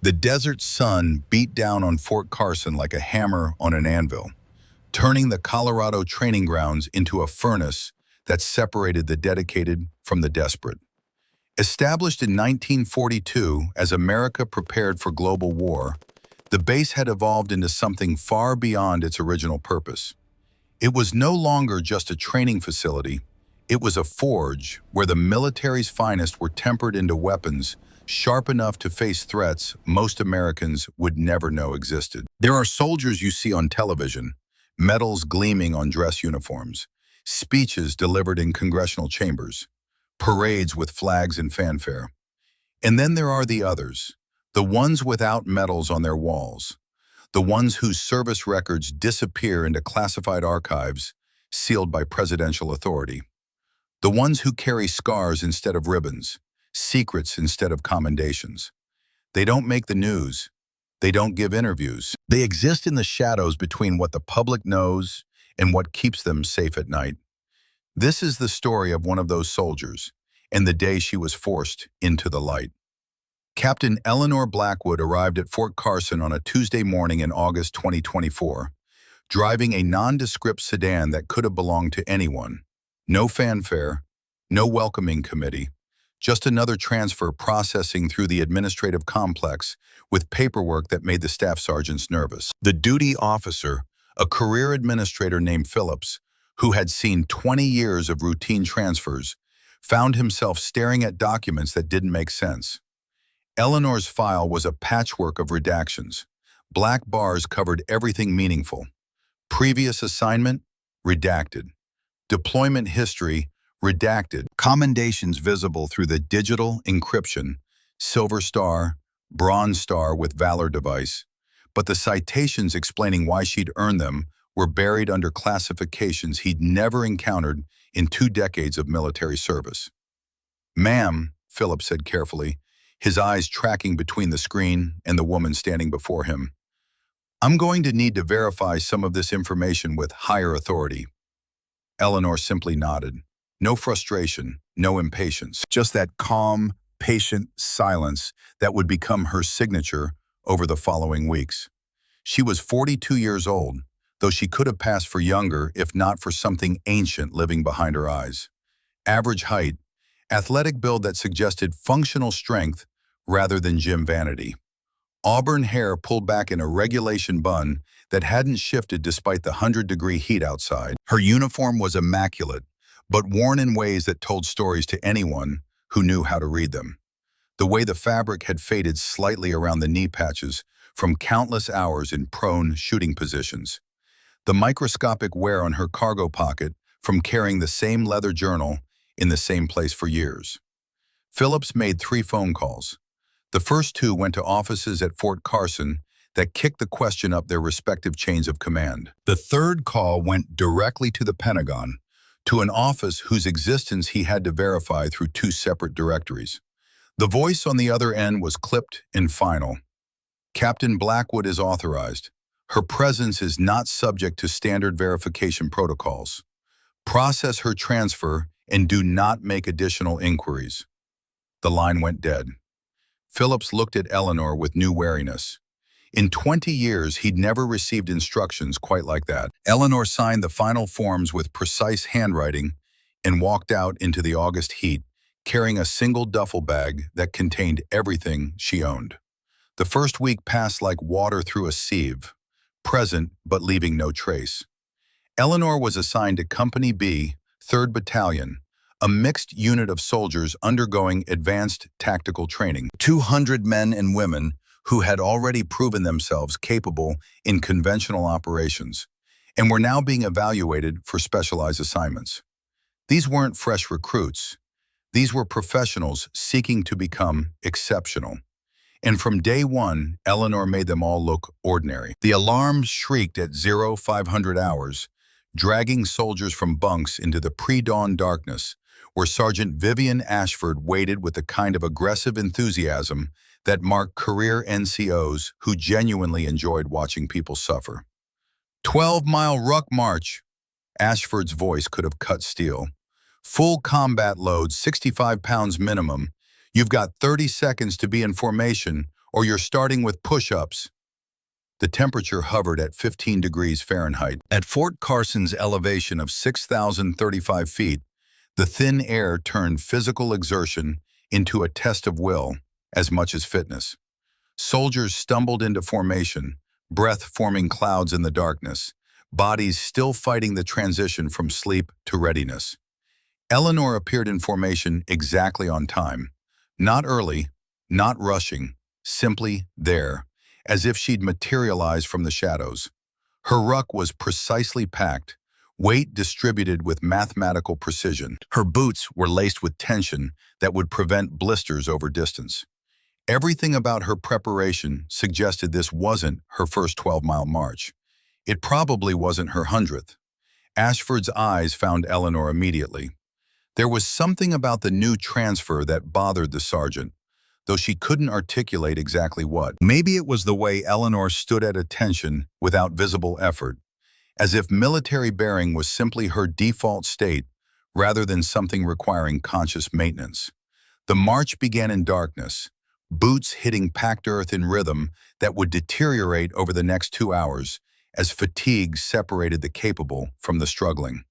The desert sun beat down on Fort Carson like a hammer on an anvil, turning the Colorado training grounds into a furnace that separated the dedicated from the desperate. Established in 1942 as America prepared for global war, the base had evolved into something far beyond its original purpose. It was no longer just a training facility, it was a forge where the military's finest were tempered into weapons sharp enough to face threats most Americans would never know existed. There are soldiers you see on television, medals gleaming on dress uniforms, speeches delivered in congressional chambers, parades with flags and fanfare. And then there are the others, the ones without medals on their walls, the ones whose service records disappear into classified archives sealed by presidential authority, the ones who carry scars instead of ribbons, secrets instead of commendations. They don't make the news. They don't give interviews. They exist in the shadows between what the public knows and what keeps them safe at night. This is the story of one of those soldiers, and the day she was forced into the light. Captain Eleanor Blackwood arrived at Fort Carson on a Tuesday morning in August 2024, driving a nondescript sedan that could have belonged to anyone. No fanfare, no welcoming committee, just another transfer processing through the administrative complex with paperwork that made the staff sergeants nervous. The duty officer, a career administrator named Phillips, who had seen 20 years of routine transfers, found himself staring at documents that didn't make sense. Eleanor's file was a patchwork of redactions. Black bars covered everything meaningful. Previous assignment? Redacted. Deployment history? Redacted. Commendations visible through the digital encryption, Silver Star, Bronze Star with Valor device, but the citations explaining why she'd earned them were buried under classifications he'd never encountered in 2 decades of military service. "Ma'am," Phillips said carefully, his eyes tracking between the screen and the woman standing before him, "I'm going to need to verify some of this information with higher authority." Eleanor simply nodded. No frustration, no impatience, just that calm, patient silence that would become her signature over the following weeks. She was 42 years old, though she could have passed for younger if not for something ancient living behind her eyes. Average height, athletic build that suggested functional strength rather than gym vanity. Auburn hair pulled back in a regulation bun that hadn't shifted despite the 100-degree heat outside. Her uniform was immaculate, but worn in ways that told stories to anyone who knew how to read them. The way the fabric had faded slightly around the knee patches from countless hours in prone shooting positions. The microscopic wear on her cargo pocket from carrying the same leather journal in the same place for years. Phillips made 3 phone calls. The first 2 went to offices at Fort Carson that kicked the question up their respective chains of command. The third call went directly to the Pentagon, to an office whose existence he had to verify through 2 separate directories. The voice on the other end was clipped and final. "Captain Blackwood is authorized. Her presence is not subject to standard verification protocols. Process her transfer and do not make additional inquiries." The line went dead. Phillips looked at Eleanor with new wariness. In 20 years, he'd never received instructions quite like that. Eleanor signed the final forms with precise handwriting and walked out into the August heat, carrying a single duffel bag that contained everything she owned. The first week passed like water through a sieve, present but leaving no trace. Eleanor was assigned to Company B, 3rd Battalion, a mixed unit of soldiers undergoing advanced tactical training. 200 men and women who had already proven themselves capable in conventional operations and were now being evaluated for specialized assignments. These weren't fresh recruits. These were professionals seeking to become exceptional. And from day one, Eleanor made them all look ordinary. The alarm shrieked at 0500 hours, dragging soldiers from bunks into the pre-dawn darkness, where Sergeant Vivian Ashford waited with the kind of aggressive enthusiasm that marked career NCOs who genuinely enjoyed watching people suffer. 12-mile ruck march. Ashford's voice could have cut steel. Full combat load, 65 pounds minimum. You've got 30 seconds to be in formation, Or you're starting with push-ups. The temperature hovered at 15 degrees Fahrenheit. At Fort Carson's elevation of 6,035 feet, the thin air turned physical exertion into a test of will as much as fitness. Soldiers stumbled into formation, breath forming clouds in the darkness, bodies still fighting the transition from sleep to readiness. Eleanor appeared in formation exactly on time. Not early, not rushing, simply there, as if she'd materialized from the shadows. Her ruck was precisely packed, weight distributed with mathematical precision. Her boots were laced with tension that would prevent blisters over distance. Everything about her preparation suggested this wasn't her first 12-mile march. It probably wasn't her 100th. Ashford's eyes found Eleanor immediately. There was something about the new transfer that bothered the sergeant, though she couldn't articulate exactly what. Maybe it was the way Eleanor stood at attention without visible effort, as if military bearing was simply her default state rather than something requiring conscious maintenance. The march began in darkness, boots hitting packed earth in rhythm that would deteriorate over the next 2 hours as fatigue separated the capable from the struggling.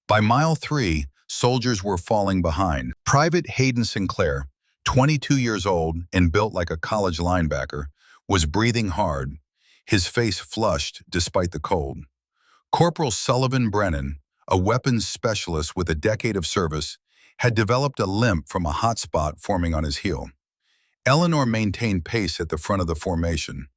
By mile 3, soldiers were falling behind. Private Hayden Sinclair, 22 years old and built like a college linebacker, was breathing hard, his face flushed despite the cold. Corporal Sullivan Brennan, a weapons specialist with a decade of service, had developed a limp from a hot spot forming on his heel. Eleanor maintained pace at the front of the formation.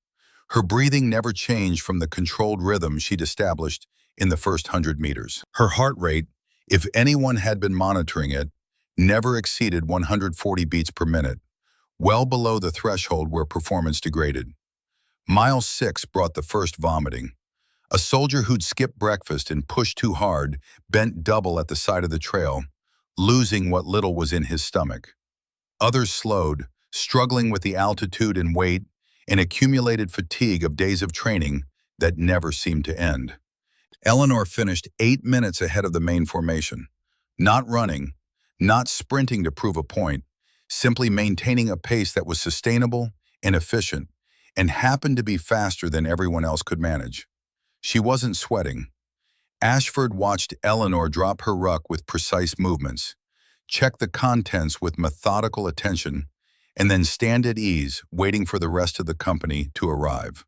Her breathing never changed from the controlled rhythm she'd established in the first 100 meters. Her heart rate, if anyone had been monitoring it, never exceeded 140 beats per minute, well below the threshold where performance degraded. Mile 6 brought the first vomiting. A soldier who'd skipped breakfast and pushed too hard bent double at the side of the trail, losing what little was in his stomach. Others slowed, struggling with the altitude and weight and accumulated fatigue of days of training that never seemed to end. Eleanor finished 8 minutes ahead of the main formation, not running, not sprinting to prove a point, simply maintaining a pace that was sustainable and efficient and happened to be faster than everyone else could manage. She wasn't sweating. Ashford watched Eleanor drop her ruck with precise movements, check the contents with methodical attention, and then stand at ease, waiting for the rest of the company to arrive.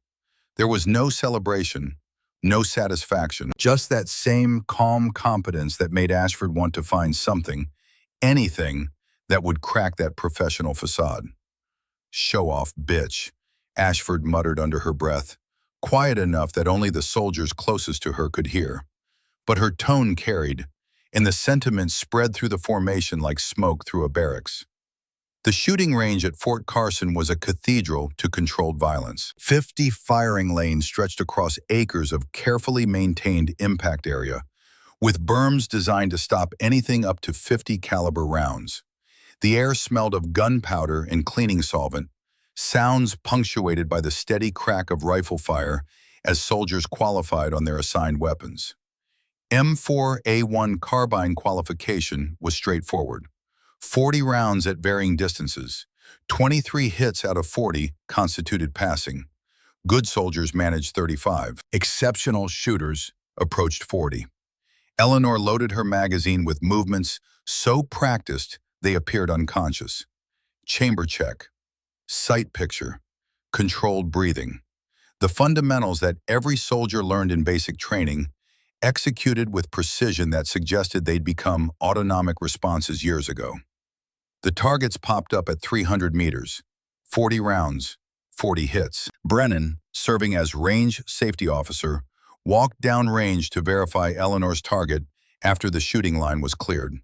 There was no celebration, no satisfaction, just that same calm competence that made Ashford want to find something, anything, that would crack that professional facade. "Show-off bitch," Ashford muttered under her breath, quiet enough that only the soldiers closest to her could hear. But her tone carried, and the sentiment spread through the formation like smoke through a barracks. The shooting range at Fort Carson was a cathedral to controlled violence. 50 firing lanes stretched across acres of carefully maintained impact area, with berms designed to stop anything up to 50 caliber rounds. The air smelled of gunpowder and cleaning solvent, sounds punctuated by the steady crack of rifle fire as soldiers qualified on their assigned weapons. M4A1 carbine qualification was straightforward. 40 rounds at varying distances. 23 hits out of 40 constituted passing. Good soldiers managed 35. Exceptional shooters approached 40. Eleanor loaded her magazine with movements so practiced they appeared unconscious. Chamber check, sight picture, controlled breathing. The fundamentals that every soldier learned in basic training, executed with precision that suggested they'd become autonomic responses years ago. The targets popped up at 300 meters, 40 rounds, 40 hits. Brennan, serving as range safety officer, walked downrange to verify Eleanor's target after the shooting line was cleared.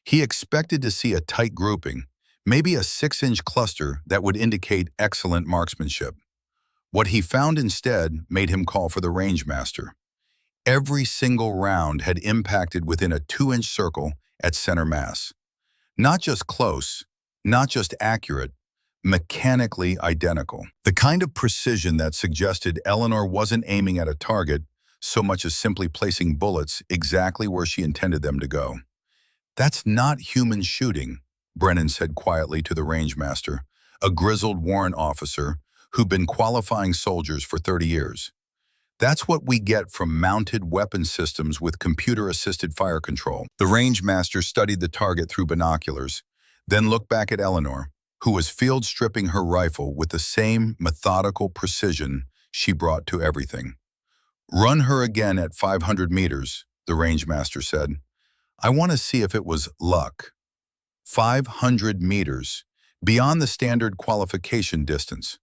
He expected to see a tight grouping, maybe a 6-inch cluster that would indicate excellent marksmanship. What he found instead made him call for the range master. Every single round had impacted within a 2-inch circle at center mass. Not just close, not just accurate, mechanically identical. The kind of precision that suggested Eleanor wasn't aiming at a target so much as simply placing bullets exactly where she intended them to go. "That's not human shooting," Brennan said quietly to the range master, a grizzled warrant officer who'd been qualifying soldiers for 30 years. That's what we get from mounted weapon systems with computer-assisted fire control. The range master studied the target through binoculars, then looked back at Eleanor, who was field stripping her rifle with the same methodical precision she brought to everything. "Run her again at 500 meters, the range master said. "I want to see if it was luck." 500 meters, beyond the standard qualification distance.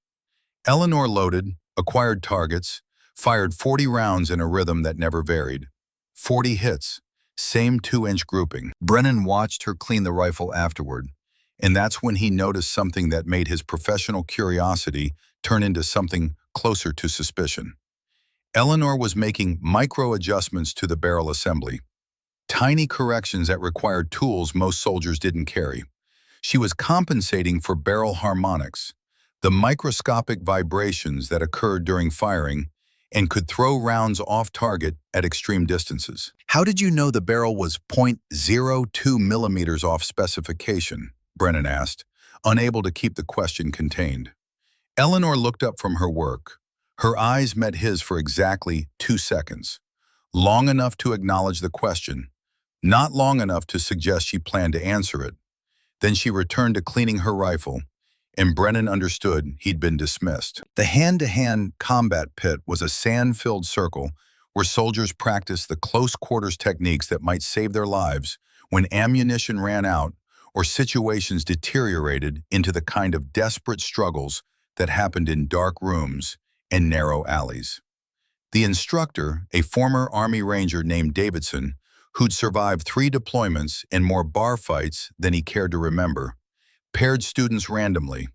Eleanor loaded, acquired targets, fired 40 rounds in a rhythm that never varied. 40 hits, same 2-inch grouping. Brennan watched her clean the rifle afterward, and that's when he noticed something that made his professional curiosity turn into something closer to suspicion. Eleanor was making micro-adjustments to the barrel assembly, tiny corrections that required tools most soldiers didn't carry. She was compensating for barrel harmonics, the microscopic vibrations that occurred during firing and could throw rounds off target at extreme distances. "How did you know the barrel was 0.02 millimeters off specification?" Brennan asked, unable to keep the question contained. Eleanor looked up from her work. Her eyes met his for exactly 2 seconds, long enough to acknowledge the question, not long enough to suggest she planned to answer it. Then she returned to cleaning her rifle, and Brennan understood he'd been dismissed. The hand-to-hand combat pit was a sand-filled circle where soldiers practiced the close-quarters techniques that might save their lives when ammunition ran out or situations deteriorated into the kind of desperate struggles that happened in dark rooms and narrow alleys. The instructor, a former Army Ranger named Davidson, who'd survived 3 deployments and more bar fights than he cared to remember, paired students randomly.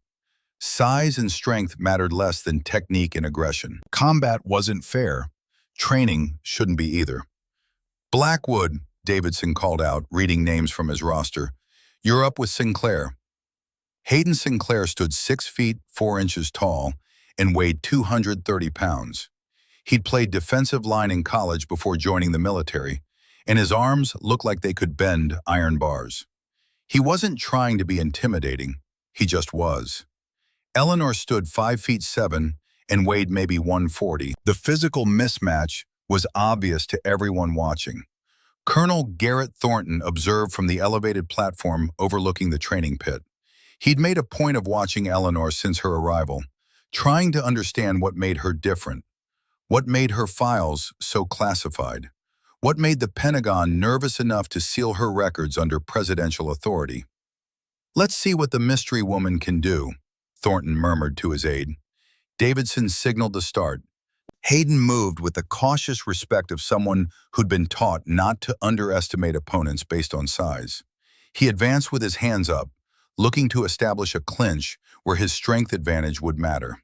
Size and strength mattered less than technique and aggression. Combat wasn't fair. Training shouldn't be either. "Blackwood," Davidson called out, reading names from his roster. "You're up with Sinclair." Hayden Sinclair stood 6 feet 4 inches tall and weighed 230 pounds. He'd played defensive line in college before joining the military, and his arms looked like they could bend iron bars. He wasn't trying to be intimidating, he just was. Eleanor stood 5 feet 7 and weighed maybe 140. The physical mismatch was obvious to everyone watching. Colonel Garrett Thornton observed from the elevated platform overlooking the training pit. He'd made a point of watching Eleanor since her arrival, trying to understand what made her different, what made her files so classified, what made the Pentagon nervous enough to seal her records under presidential authority. "Let's see what the mystery woman can do," Thornton murmured to his aide. Davidson signaled the start. Hayden moved with the cautious respect of someone who'd been taught not to underestimate opponents based on size. He advanced with his hands up, looking to establish a clinch where his strength advantage would matter.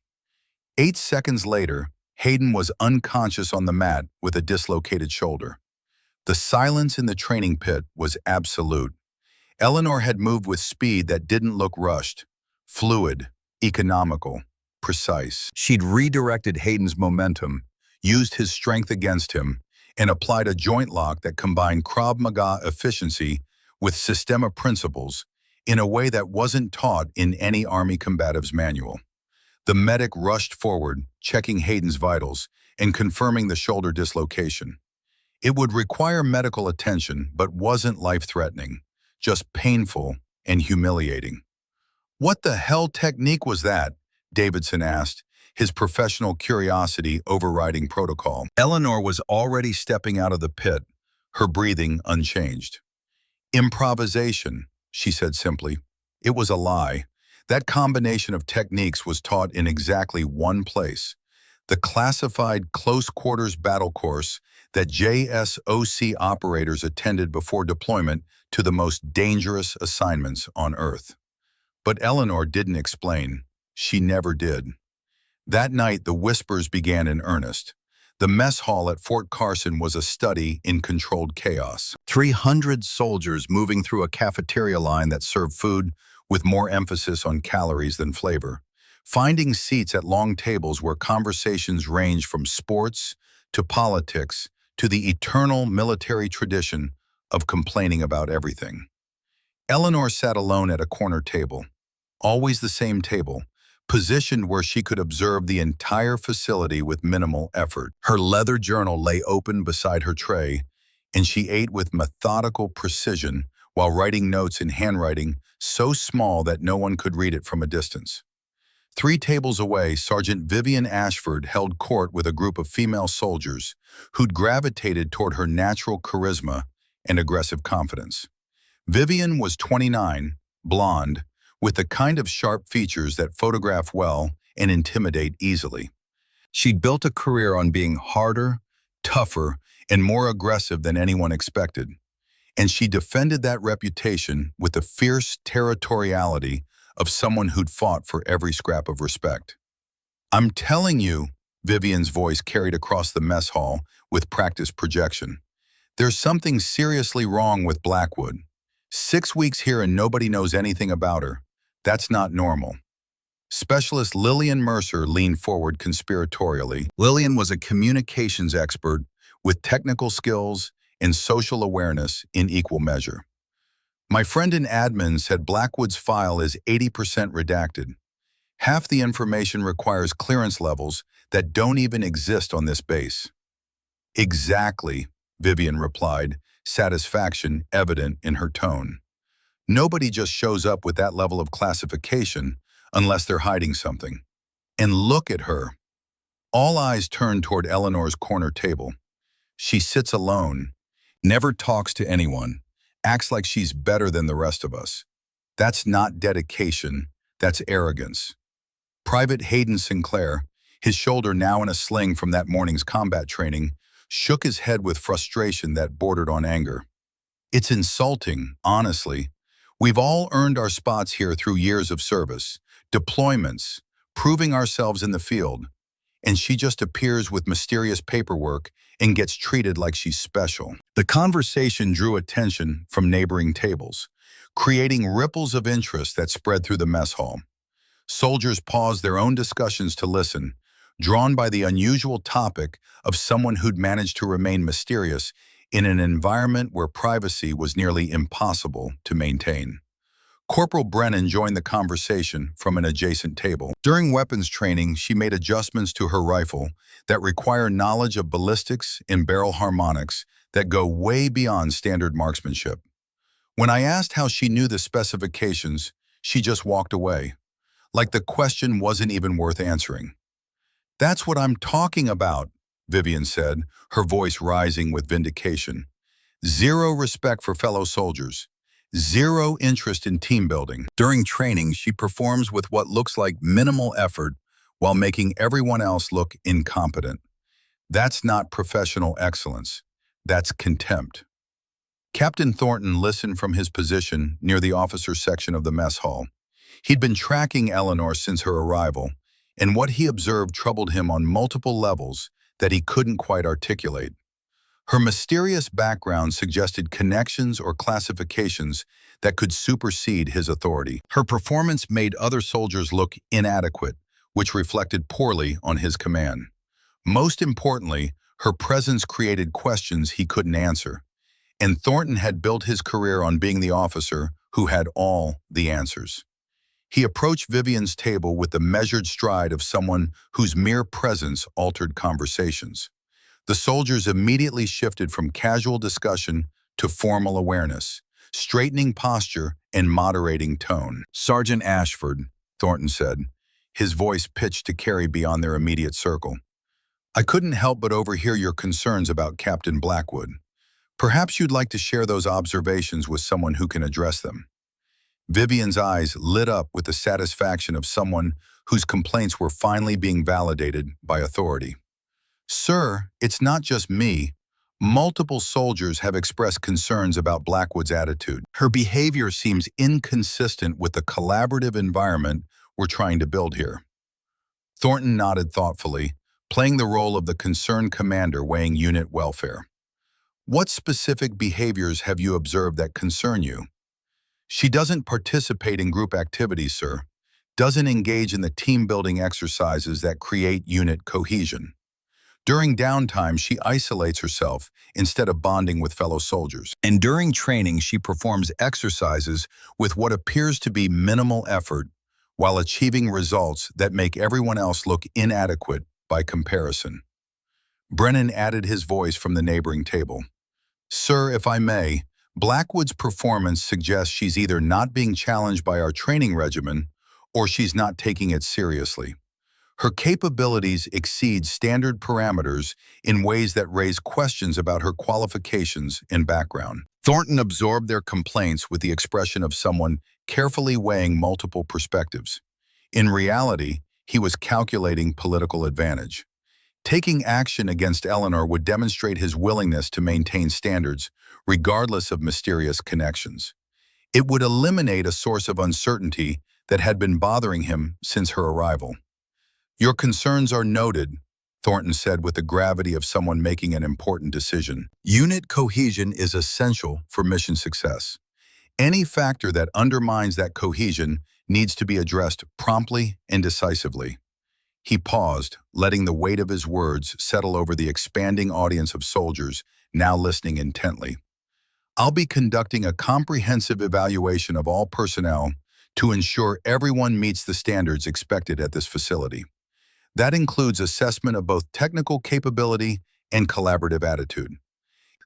8 seconds later, Hayden was unconscious on the mat with a dislocated shoulder. The silence in the training pit was absolute. Eleanor had moved with speed that didn't look rushed, fluid, economical, precise. She'd redirected Hayden's momentum, used his strength against him, and applied a joint lock that combined Krav Maga efficiency with Systema principles in a way that wasn't taught in any Army combative's manual. The medic rushed forward, checking Hayden's vitals and confirming the shoulder dislocation. It would require medical attention, but wasn't life-threatening, just painful and humiliating. "What the hell technique was that?" Davidson asked, his professional curiosity overriding protocol. Eleanor was already stepping out of the pit, her breathing unchanged. "Improvisation," she said simply. It was a lie. That combination of techniques was taught in exactly one place, the classified close-quarters battle course that JSOC operators attended before deployment to the most dangerous assignments on Earth. But Eleanor didn't explain. She never did. That night, the whispers began in earnest. The mess hall at Fort Carson was a study in controlled chaos. 300 soldiers moving through a cafeteria line that served food with more emphasis on calories than flavor, finding seats at long tables where conversations ranged from sports to politics to the eternal military tradition of complaining about everything. Eleanor sat alone at a corner table. always the same table, positioned where she could observe the entire facility with minimal effort. Her leather journal lay open beside her tray, and she ate with methodical precision while writing notes in handwriting so small that no one could read it from a distance. 3 tables away, Sergeant Vivian Ashford held court with a group of female soldiers who'd gravitated toward her natural charisma and aggressive confidence. Vivian was 29, blonde, with the kind of sharp features that photograph well and intimidate easily. She'd built a career on being harder, tougher, and more aggressive than anyone expected, and she defended that reputation with the fierce territoriality of someone who'd fought for every scrap of respect. "I'm telling you," Vivian's voice carried across the mess hall with practiced projection, "there's something seriously wrong with Blackwood. 6 weeks here and nobody knows anything about her. That's not normal." Specialist Lillian Mercer leaned forward conspiratorially. Lillian was a communications expert with technical skills and social awareness in equal measure. "My friend in admin said Blackwood's file is 80% redacted. Half the information requires clearance levels that don't even exist on this base." "Exactly," Vivian replied, satisfaction evident in her tone. "Nobody just shows up with that level of classification unless they're hiding something. And look at her." All eyes turned toward Eleanor's corner table. "She sits alone, never talks to anyone, acts like she's better than the rest of us. That's not dedication, that's arrogance." Private Hayden Sinclair, his shoulder now in a sling from that morning's combat training, shook his head with frustration that bordered on anger. "It's insulting, honestly. We've all earned our spots here through years of service, deployments, proving ourselves in the field, and she just appears with mysterious paperwork and gets treated like she's special." The conversation drew attention from neighboring tables, creating ripples of interest that spread through the mess hall. Soldiers paused their own discussions to listen, drawn by the unusual topic of someone who'd managed to remain mysterious in an environment where privacy was nearly impossible to maintain. Corporal Brennan joined the conversation from an adjacent table. During weapons training, she made adjustments to her rifle that require knowledge of ballistics and barrel harmonics that go way beyond standard marksmanship. When I asked how she knew the specifications, she just walked away, like the question wasn't even worth answering. "That's what I'm talking about," Vivian said, her voice rising with vindication. "Zero respect for fellow soldiers. Zero interest in team building. During training, she performs with what looks like minimal effort while making everyone else look incompetent. That's not professional excellence. That's contempt." Captain Thornton listened from his position near the officer section of the mess hall. He'd been tracking Eleanor since her arrival, and what he observed troubled him on multiple levels that he couldn't quite articulate. Her mysterious background suggested connections or classifications that could supersede his authority. Her performance made other soldiers look inadequate, which reflected poorly on his command. Most importantly, her presence created questions he couldn't answer, and Thornton had built his career on being the officer who had all the answers. He approached Vivian's table with the measured stride of someone whose mere presence altered conversations. The soldiers immediately shifted from casual discussion to formal awareness, straightening posture and moderating tone. "Sergeant Ashford," Thornton said, his voice pitched to carry beyond their immediate circle, "I couldn't help but overhear your concerns about Captain Blackwood. Perhaps you'd like to share those observations with someone who can address them." Vivian's eyes lit up with the satisfaction of someone whose complaints were finally being validated by authority. "Sir, it's not just me. Multiple soldiers have expressed concerns about Blackwood's attitude. Her behavior seems inconsistent with the collaborative environment we're trying to build here." Thornton nodded thoughtfully, playing the role of the concerned commander weighing unit welfare. "What specific behaviors have you observed that concern you?" "She doesn't participate in group activities, sir. Doesn't engage in the team-building exercises that create unit cohesion. During downtime, she isolates herself instead of bonding with fellow soldiers. And during training, she performs exercises with what appears to be minimal effort, while achieving results that make everyone else look inadequate by comparison. Brennan added his voice from the neighboring table. Sir, if I may, Blackwood's performance suggests she's either not being challenged by our training regimen or she's not taking it seriously. Her capabilities exceed standard parameters in ways that raise questions about her qualifications and background. Thornton absorbed their complaints with the expression of someone carefully weighing multiple perspectives. In reality, he was calculating political advantage. Taking action against Eleanor would demonstrate his willingness to maintain standards, regardless of mysterious connections. It would eliminate a source of uncertainty that had been bothering him since her arrival. Your concerns are noted, Thornton said with the gravity of someone making an important decision. Unit cohesion is essential for mission success. Any factor that undermines that cohesion needs to be addressed promptly and decisively. He paused, letting the weight of his words settle over the expanding audience of soldiers now listening intently. I'll be conducting a comprehensive evaluation of all personnel to ensure everyone meets the standards expected at this facility. That includes assessment of both technical capability and collaborative attitude.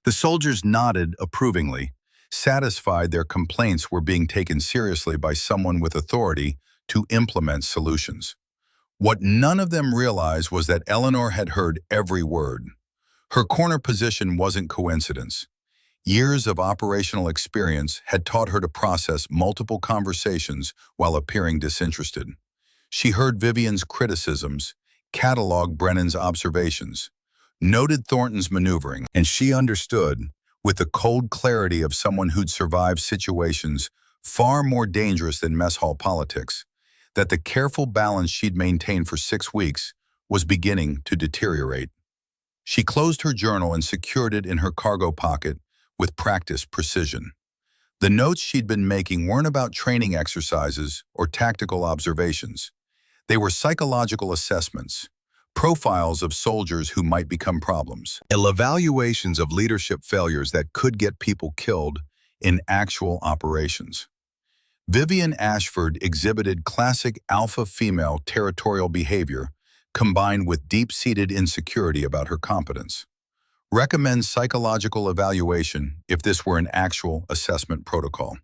The soldiers nodded approvingly, satisfied their complaints were being taken seriously by someone with authority to implement solutions. What none of them realized was that Eleanor had heard every word. Her corner position wasn't coincidence. Years of operational experience had taught her to process multiple conversations while appearing disinterested. She heard Vivian's criticisms, cataloged Brennan's observations, noted Thornton's maneuvering, and she understood, with the cold clarity of someone who'd survived situations far more dangerous than mess hall politics, that the careful balance she'd maintained for 6 weeks was beginning to deteriorate. She closed her journal and secured it in her cargo pocket with practiced precision. The notes she'd been making weren't about training exercises or tactical observations. They were psychological assessments, profiles of soldiers who might become problems, evaluations of leadership failures that could get people killed in actual operations. Vivian Ashford exhibited classic alpha female territorial behavior combined with deep-seated insecurity about her competence. Recommend psychological evaluation if this were an actual assessment protocol.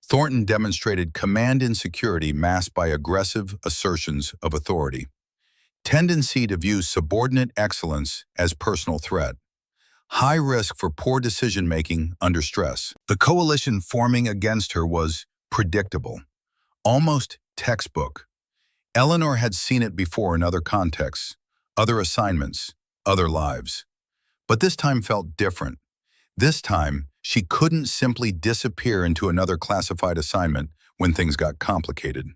Thornton demonstrated command insecurity masked by aggressive assertions of authority. Tendency to view subordinate excellence as personal threat. High risk for poor decision-making under stress. The coalition forming against her was predictable, almost textbook. Eleanor had seen it before in other contexts, other assignments, other lives. But this time felt different. This time, she couldn't simply disappear into another classified assignment when things got complicated.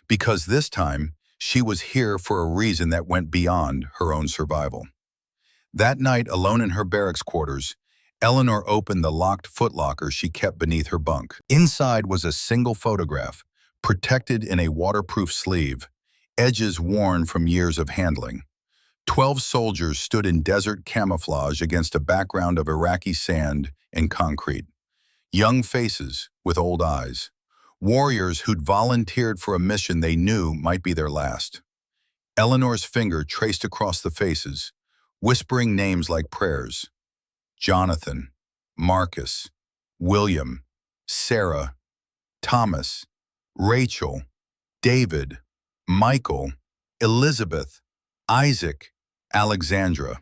Because this time, she was here for a reason that went beyond her own survival. That night, alone in her barracks quarters, Eleanor opened the locked footlocker she kept beneath her bunk. Inside was a single photograph, protected in a waterproof sleeve, edges worn from years of handling. 12 soldiers stood in desert camouflage against a background of Iraqi sand and concrete. Young faces with old eyes. Warriors who'd volunteered for a mission they knew might be their last. Eleanor's finger traced across the faces, whispering names like prayers. Jonathan, Marcus, William, Sarah, Thomas, Rachel, David, Michael, Elizabeth, Isaac, Alexandra.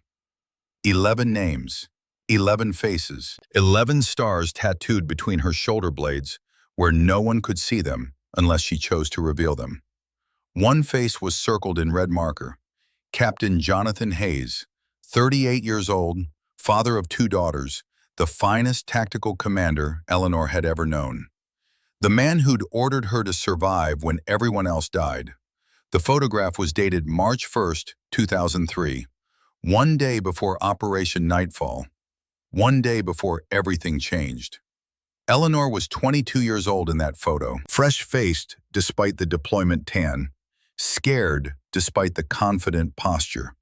11 names, 11 faces, 11 stars tattooed between her shoulder blades where no one could see them unless she chose to reveal them. One face was circled in red marker. Captain Jonathan Hayes, 38 years old, father of 2 daughters, the finest tactical commander Eleanor had ever known. The man who'd ordered her to survive when everyone else died. The photograph was dated March 1st, 2003, one day before Operation Nightfall, one day before everything changed. Eleanor was 22 years old in that photo, fresh-faced despite the deployment tan, scared despite the confident posture.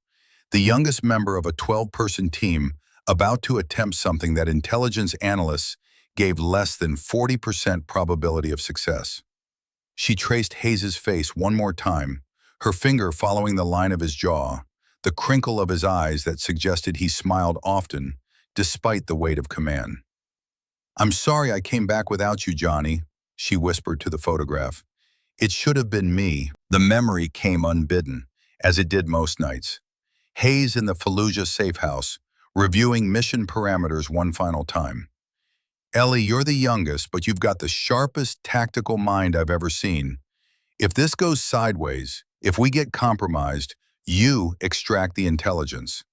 The youngest member of a 12-person team about to attempt something that intelligence analysts gave less than 40% probability of success. She traced Hayes's face one more time, her finger following the line of his jaw, the crinkle of his eyes that suggested he smiled often, despite the weight of command. "I'm sorry I came back without you, Johnny," she whispered to the photograph. "It should have been me." The memory came unbidden, as it did most nights. Hayes in the Fallujah safe house, reviewing mission parameters one final time. "Ellie, you're the youngest, but you've got the sharpest tactical mind I've ever seen. If this goes sideways, if we get compromised, you extract the intelligence.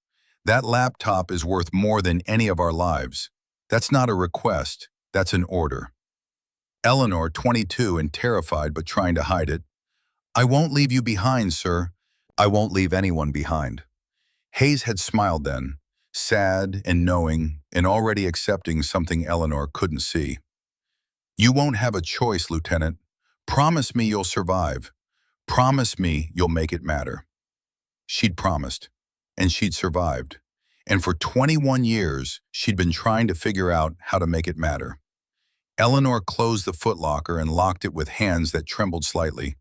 That laptop is worth more than any of our lives. That's not a request, that's an order." Eleanor, 22 and terrified but trying to hide it. "I won't leave you behind, sir. I won't leave anyone behind." Hayes had smiled then, sad and knowing and already accepting something Eleanor couldn't see. "You won't have a choice, Lieutenant. Promise me you'll survive. Promise me you'll make it matter." She'd promised, and she'd survived. And for 21 years, she'd been trying to figure out how to make it matter. Eleanor closed the footlocker and locked it with hands that trembled slightly.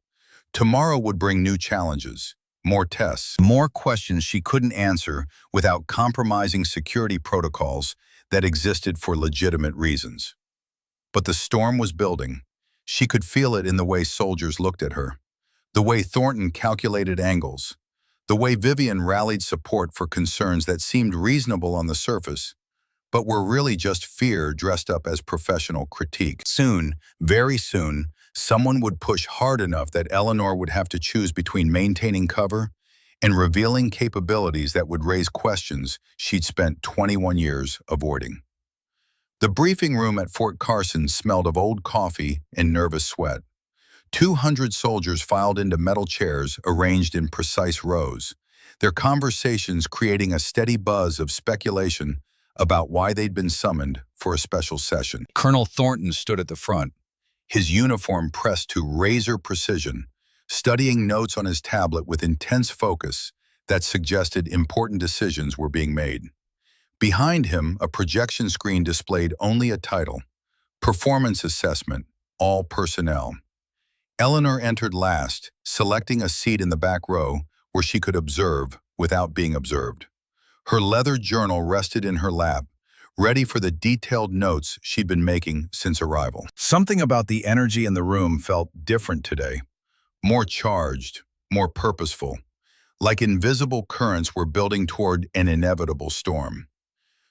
Tomorrow would bring new challenges, more tests, more questions she couldn't answer without compromising security protocols that existed for legitimate reasons. But the storm was building. She could feel it in the way soldiers looked at her, the way Thornton calculated angles, the way Vivian rallied support for concerns that seemed reasonable on the surface, but were really just fear dressed up as professional critique. Soon, very soon, someone would push hard enough that Eleanor would have to choose between maintaining cover and revealing capabilities that would raise questions she'd spent 21 years avoiding. The briefing room at Fort Carson smelled of old coffee and nervous sweat. 200 soldiers filed into metal chairs arranged in precise rows, their conversations creating a steady buzz of speculation about why they'd been summoned for a special session. Colonel Thornton stood at the front, his uniform pressed to razor precision, studying notes on his tablet with intense focus that suggested important decisions were being made. Behind him, a projection screen displayed only a title: Performance Assessment, All Personnel. Eleanor entered last, selecting a seat in the back row where she could observe without being observed. Her leather journal rested in her lap, ready for the detailed notes she'd been making since arrival. Something about the energy in the room felt different today, more charged, more purposeful, like invisible currents were building toward an inevitable storm.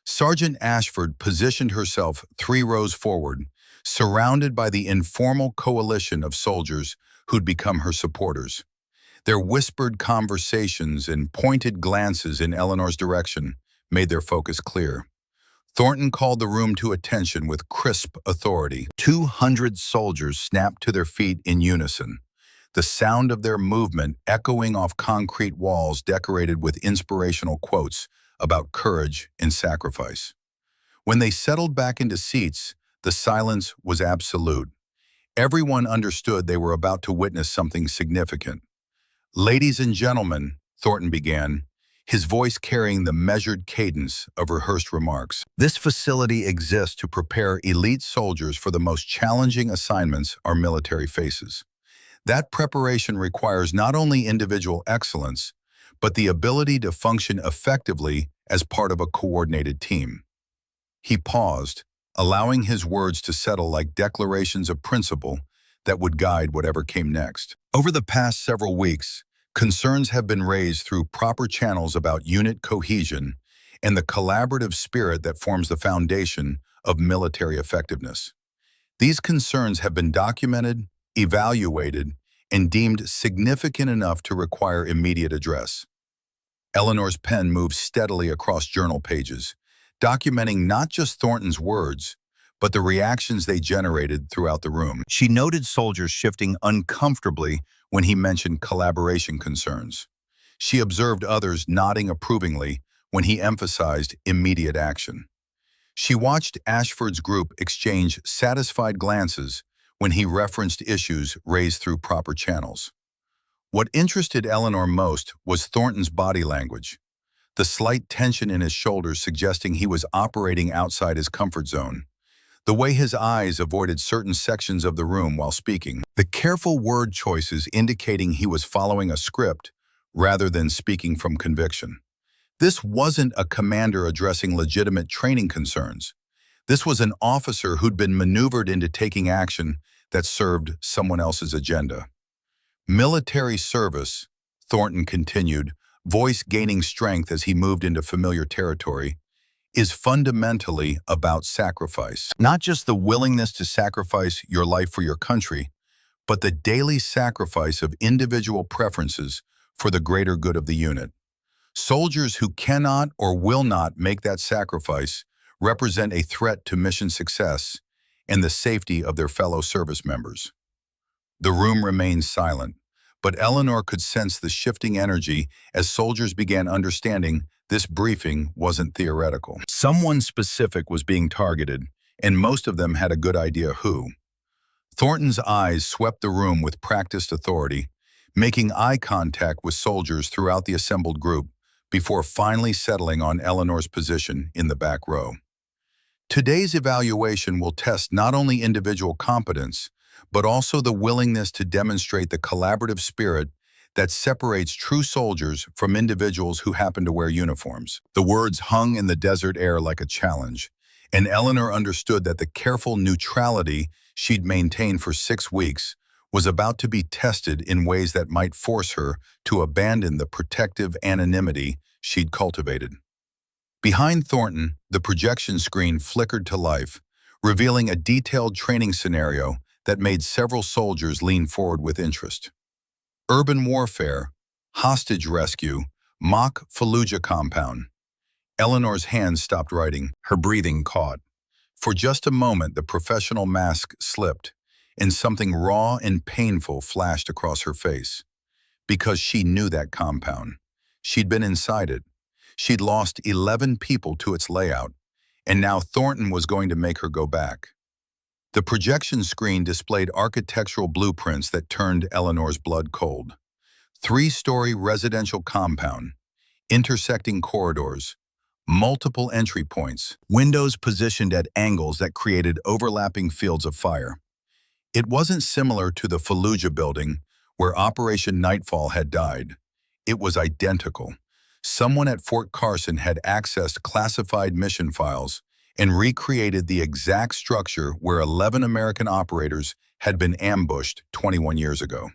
Sergeant Ashford positioned herself 3 rows forward, surrounded by the informal coalition of soldiers who'd become her supporters. Their whispered conversations and pointed glances in Eleanor's direction made their focus clear. Thornton called the room to attention with crisp authority. 200 soldiers snapped to their feet in unison, the sound of their movement echoing off concrete walls decorated with inspirational quotes about courage and sacrifice. When they settled back into seats, the silence was absolute. Everyone understood they were about to witness something significant. "Ladies and gentlemen," Thornton began, his voice carrying the measured cadence of rehearsed remarks. "This facility exists to prepare elite soldiers for the most challenging assignments our military faces. That preparation requires not only individual excellence, but the ability to function effectively as part of a coordinated team." He paused, allowing his words to settle like declarations of principle that would guide whatever came next. Over the past several weeks, concerns have been raised through proper channels about unit cohesion and the collaborative spirit that forms the foundation of military effectiveness. These concerns have been documented, evaluated, and deemed significant enough to require immediate address. Eleanor's pen moved steadily across journal pages, documenting not just Thornton's words, but the reactions they generated throughout the room. She noted soldiers shifting uncomfortably when he mentioned collaboration concerns. She observed others nodding approvingly when he emphasized immediate action. She watched Ashford's group exchange satisfied glances when he referenced issues raised through proper channels. What interested Eleanor most was Thornton's body language, the slight tension in his shoulders suggesting he was operating outside his comfort zone, the way his eyes avoided certain sections of the room while speaking, the careful word choices indicating he was following a script rather than speaking from conviction. This wasn't a commander addressing legitimate training concerns. This was an officer who'd been maneuvered into taking action that served someone else's agenda. Military service, Thornton continued, voice gaining strength as he moved into familiar territory, is fundamentally about sacrifice. Not just the willingness to sacrifice your life for your country, but the daily sacrifice of individual preferences for the greater good of the unit. Soldiers who cannot or will not make that sacrifice represent a threat to mission success and the safety of their fellow service members. The room remained silent, but Eleanor could sense the shifting energy as soldiers began understanding this briefing wasn't theoretical. Someone specific was being targeted, and most of them had a good idea who. Thornton's eyes swept the room with practiced authority, making eye contact with soldiers throughout the assembled group before finally settling on Eleanor's position in the back row. Today's evaluation will test not only individual competence, but also the willingness to demonstrate the collaborative spirit that separates true soldiers from individuals who happen to wear uniforms. The words hung in the desert air like a challenge, and Eleanor understood that the careful neutrality she'd maintained for 6 weeks was about to be tested in ways that might force her to abandon the protective anonymity she'd cultivated. Behind Thornton, the projection screen flickered to life, revealing a detailed training scenario that made several soldiers lean forward with interest. Urban warfare, hostage rescue, mock Fallujah compound. Eleanor's hands stopped writing. Her breathing caught. For just a moment, the professional mask slipped, and something raw and painful flashed across her face. Because she knew that compound. She'd been inside it. She'd lost 11 people to its layout, and now Thornton was going to make her go back. The projection screen displayed architectural blueprints that turned Eleanor's blood cold. 3-story residential compound, intersecting corridors, multiple entry points, windows positioned at angles that created overlapping fields of fire. It wasn't similar to the Fallujah building, where Operation Nightfall had died. It was identical. Someone at Fort Carson had accessed classified mission files and recreated the exact structure where 11 American operators had been ambushed 21 years ago.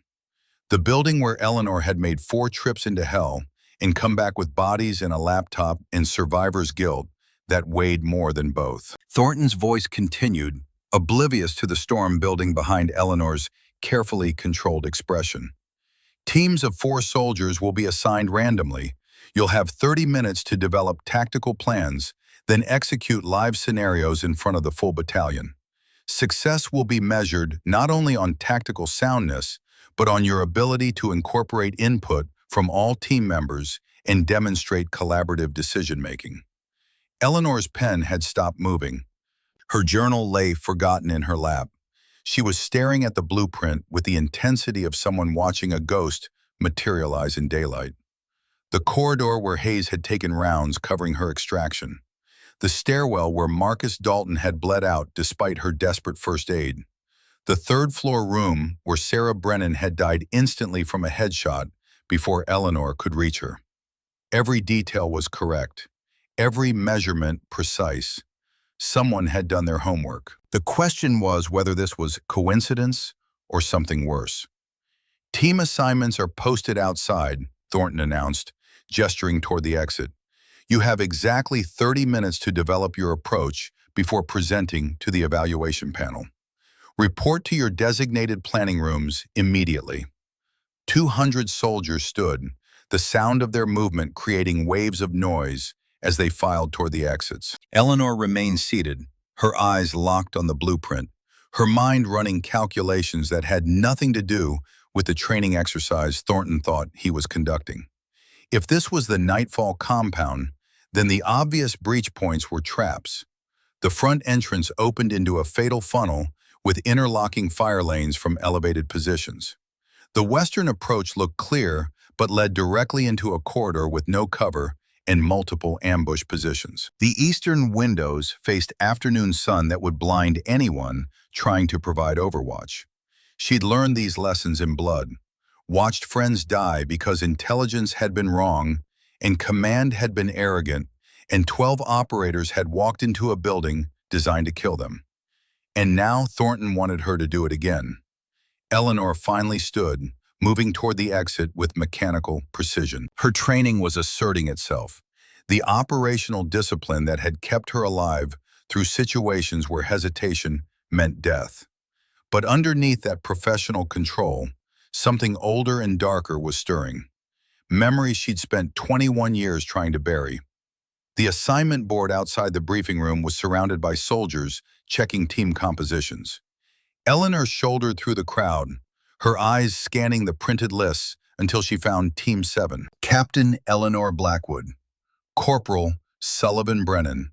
The building where Eleanor had made 4 trips into hell and come back with bodies and a laptop and survivor's guilt that weighed more than both. Thornton's voice continued, oblivious to the storm building behind Eleanor's carefully controlled expression. Teams of 4 soldiers will be assigned randomly. You'll have 30 minutes to develop tactical plans, then execute live scenarios in front of the full battalion. Success will be measured not only on tactical soundness, but on your ability to incorporate input from all team members and demonstrate collaborative decision-making. Eleanor's pen had stopped moving. Her journal lay forgotten in her lap. She was staring at the blueprint with the intensity of someone watching a ghost materialize in daylight. The corridor where Hayes had taken rounds covering her extraction. The stairwell where Marcus Dalton had bled out despite her desperate first aid. The 3rd-floor room where Sarah Brennan had died instantly from a headshot before Eleanor could reach her. Every detail was correct. Every measurement precise. Someone had done their homework. The question was whether this was coincidence or something worse. Team assignments are posted outside, Thornton announced, gesturing toward the exit. You have exactly 30 minutes to develop your approach before presenting to the evaluation panel. Report to your designated planning rooms immediately. 200 soldiers stood, the sound of their movement creating waves of noise as they filed toward the exits. Eleanor remained seated, her eyes locked on the blueprint, her mind running calculations that had nothing to do with the training exercise Thornton thought he was conducting. If this was the Nightfall compound, then the obvious breach points were traps. The front entrance opened into a fatal funnel with interlocking fire lanes from elevated positions. The western approach looked clear, but led directly into a corridor with no cover and multiple ambush positions. The eastern windows faced afternoon sun that would blind anyone trying to provide overwatch. She'd learned these lessons in blood, watched friends die because intelligence had been wrong and command had been arrogant, and 12 operators had walked into a building designed to kill them. And now Thornton wanted her to do it again. Eleanor finally stood, moving toward the exit with mechanical precision. Her training was asserting itself, the operational discipline that had kept her alive through situations where hesitation meant death. But underneath that professional control, something older and darker was stirring. Memories she'd spent 21 years trying to bury. The assignment board outside the briefing room was surrounded by soldiers checking team compositions. Eleanor shouldered through the crowd, her eyes scanning the printed lists until she found Team 7. Captain Eleanor Blackwood, Corporal Sullivan Brennan,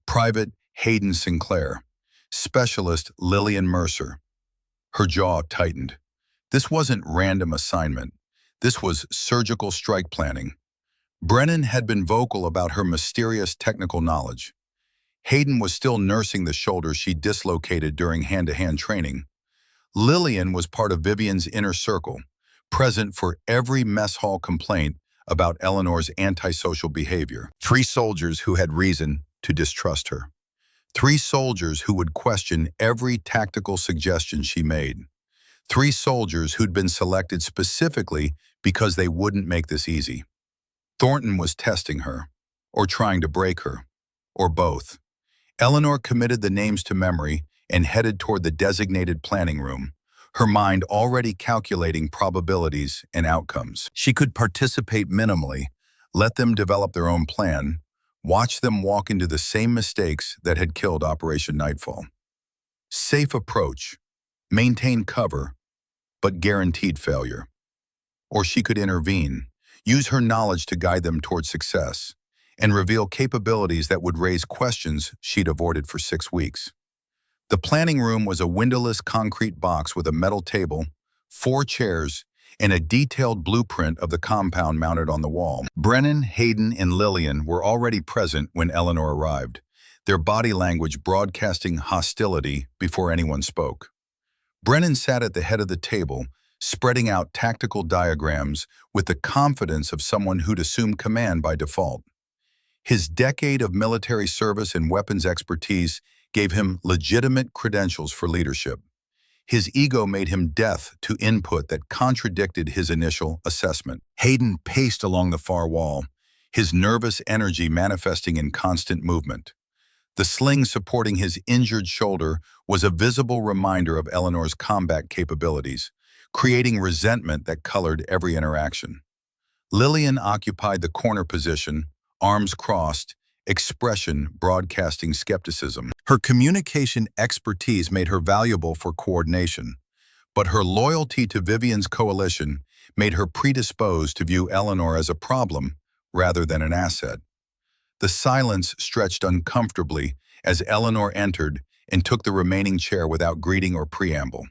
Private Hayden Sinclair, Specialist Lillian Mercer. Her jaw tightened. This wasn't random assignment. This was surgical strike planning. Brennan had been vocal about her mysterious technical knowledge. Hayden was still nursing the shoulder she dislocated during hand-to-hand training. Lillian was part of Vivian's inner circle, present for every mess hall complaint about Eleanor's antisocial behavior. 3 soldiers who had reason to distrust her. 3 soldiers who would question every tactical suggestion she made. 3 soldiers who'd been selected specifically because they wouldn't make this easy. Thornton was testing her, or trying to break her, or both. Eleanor committed the names to memory and headed toward the designated planning room, her mind already calculating probabilities and outcomes. She could participate minimally, let them develop their own plan, watch them walk into the same mistakes that had killed Operation Nightfall. Safe approach, maintain cover, but guaranteed failure. Or she could intervene, use her knowledge to guide them toward success, and reveal capabilities that would raise questions she'd avoided for 6 weeks. The planning room was a windowless concrete box with a metal table, 4 chairs, and a detailed blueprint of the compound mounted on the wall. Brennan, Hayden, and Lillian were already present when Eleanor arrived, their body language broadcasting hostility before anyone spoke. Brennan sat at the head of the table, spreading out tactical diagrams with the confidence of someone who'd assumed command by default. His decade of military service and weapons expertise gave him legitimate credentials for leadership. His ego made him deaf to input that contradicted his initial assessment. Hayden paced along the far wall, his nervous energy manifesting in constant movement. The sling supporting his injured shoulder was a visible reminder of Eleanor's combat capabilities, creating resentment that colored every interaction. Lillian occupied the corner position, arms crossed, expression broadcasting skepticism. Her communication expertise made her valuable for coordination, but her loyalty to Vivian's coalition made her predisposed to view Eleanor as a problem rather than an asset. The silence stretched uncomfortably as Eleanor entered and took the remaining chair without greeting or preamble.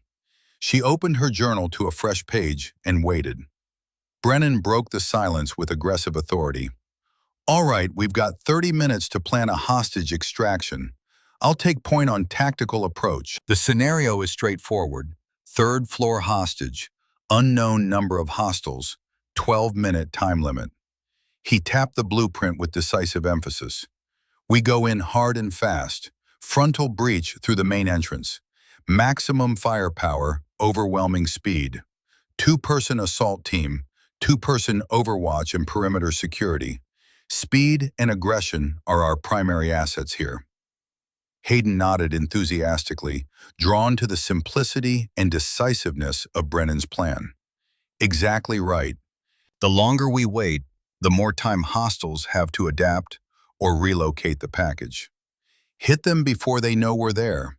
She opened her journal to a fresh page and waited. Brennan broke the silence with aggressive authority. "All right, we've got 30 minutes to plan a hostage extraction. I'll take point on tactical approach. The scenario is straightforward. 3rd floor hostage, unknown number of hostiles, 12-minute time limit." He tapped the blueprint with decisive emphasis. "We go in hard and fast, frontal breach through the main entrance, maximum firepower, overwhelming speed. 2-person assault team, 2-person overwatch and perimeter security. Speed and aggression are our primary assets here." Hayden nodded enthusiastically, drawn to the simplicity and decisiveness of Brennan's plan. "Exactly right. The longer we wait, the more time hostiles have to adapt or relocate the package. Hit them before they know we're there."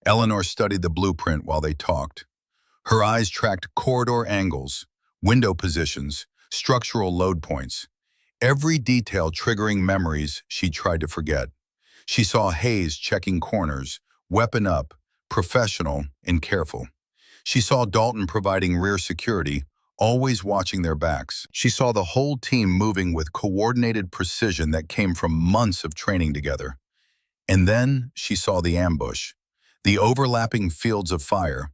Eleanor studied the blueprint while they talked. Her eyes tracked corridor angles, window positions, structural load points. Every detail triggering memories she tried to forget. She saw Hayes checking corners, weapon up, professional and careful. She saw Dalton providing rear security, always watching their backs. She saw the whole team moving with coordinated precision that came from months of training together. And then she saw the ambush, the overlapping fields of fire,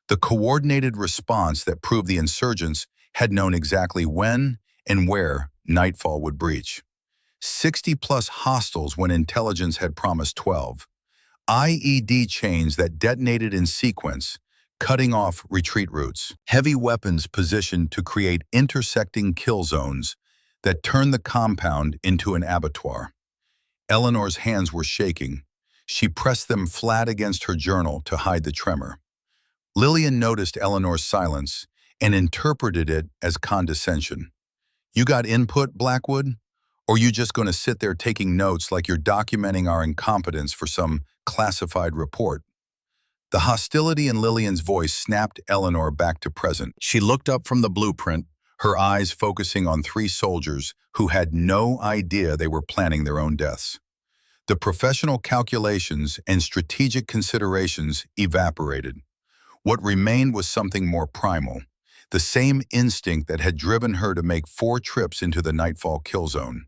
the coordinated response that proved the insurgents had known exactly when and where nightfall would breach. 60-plus hostiles when intelligence had promised 12. IED chains that detonated in sequence, cutting off retreat routes. Heavy weapons positioned to create intersecting kill zones that turned the compound into an abattoir. Eleanor's hands were shaking. She pressed them flat against her journal to hide the tremor. Lillian noticed Eleanor's silence and interpreted it as condescension. "You got input, Blackwood? Or you just going to sit there taking notes like you're documenting our incompetence for some classified report?" The hostility in Lillian's voice snapped Eleanor back to present. She looked up from the blueprint, her eyes focusing on 3 soldiers who had no idea they were planning their own deaths. The professional calculations and strategic considerations evaporated. What remained was something more primal, the same instinct that had driven her to make 4 trips into the Nightfall kill zone.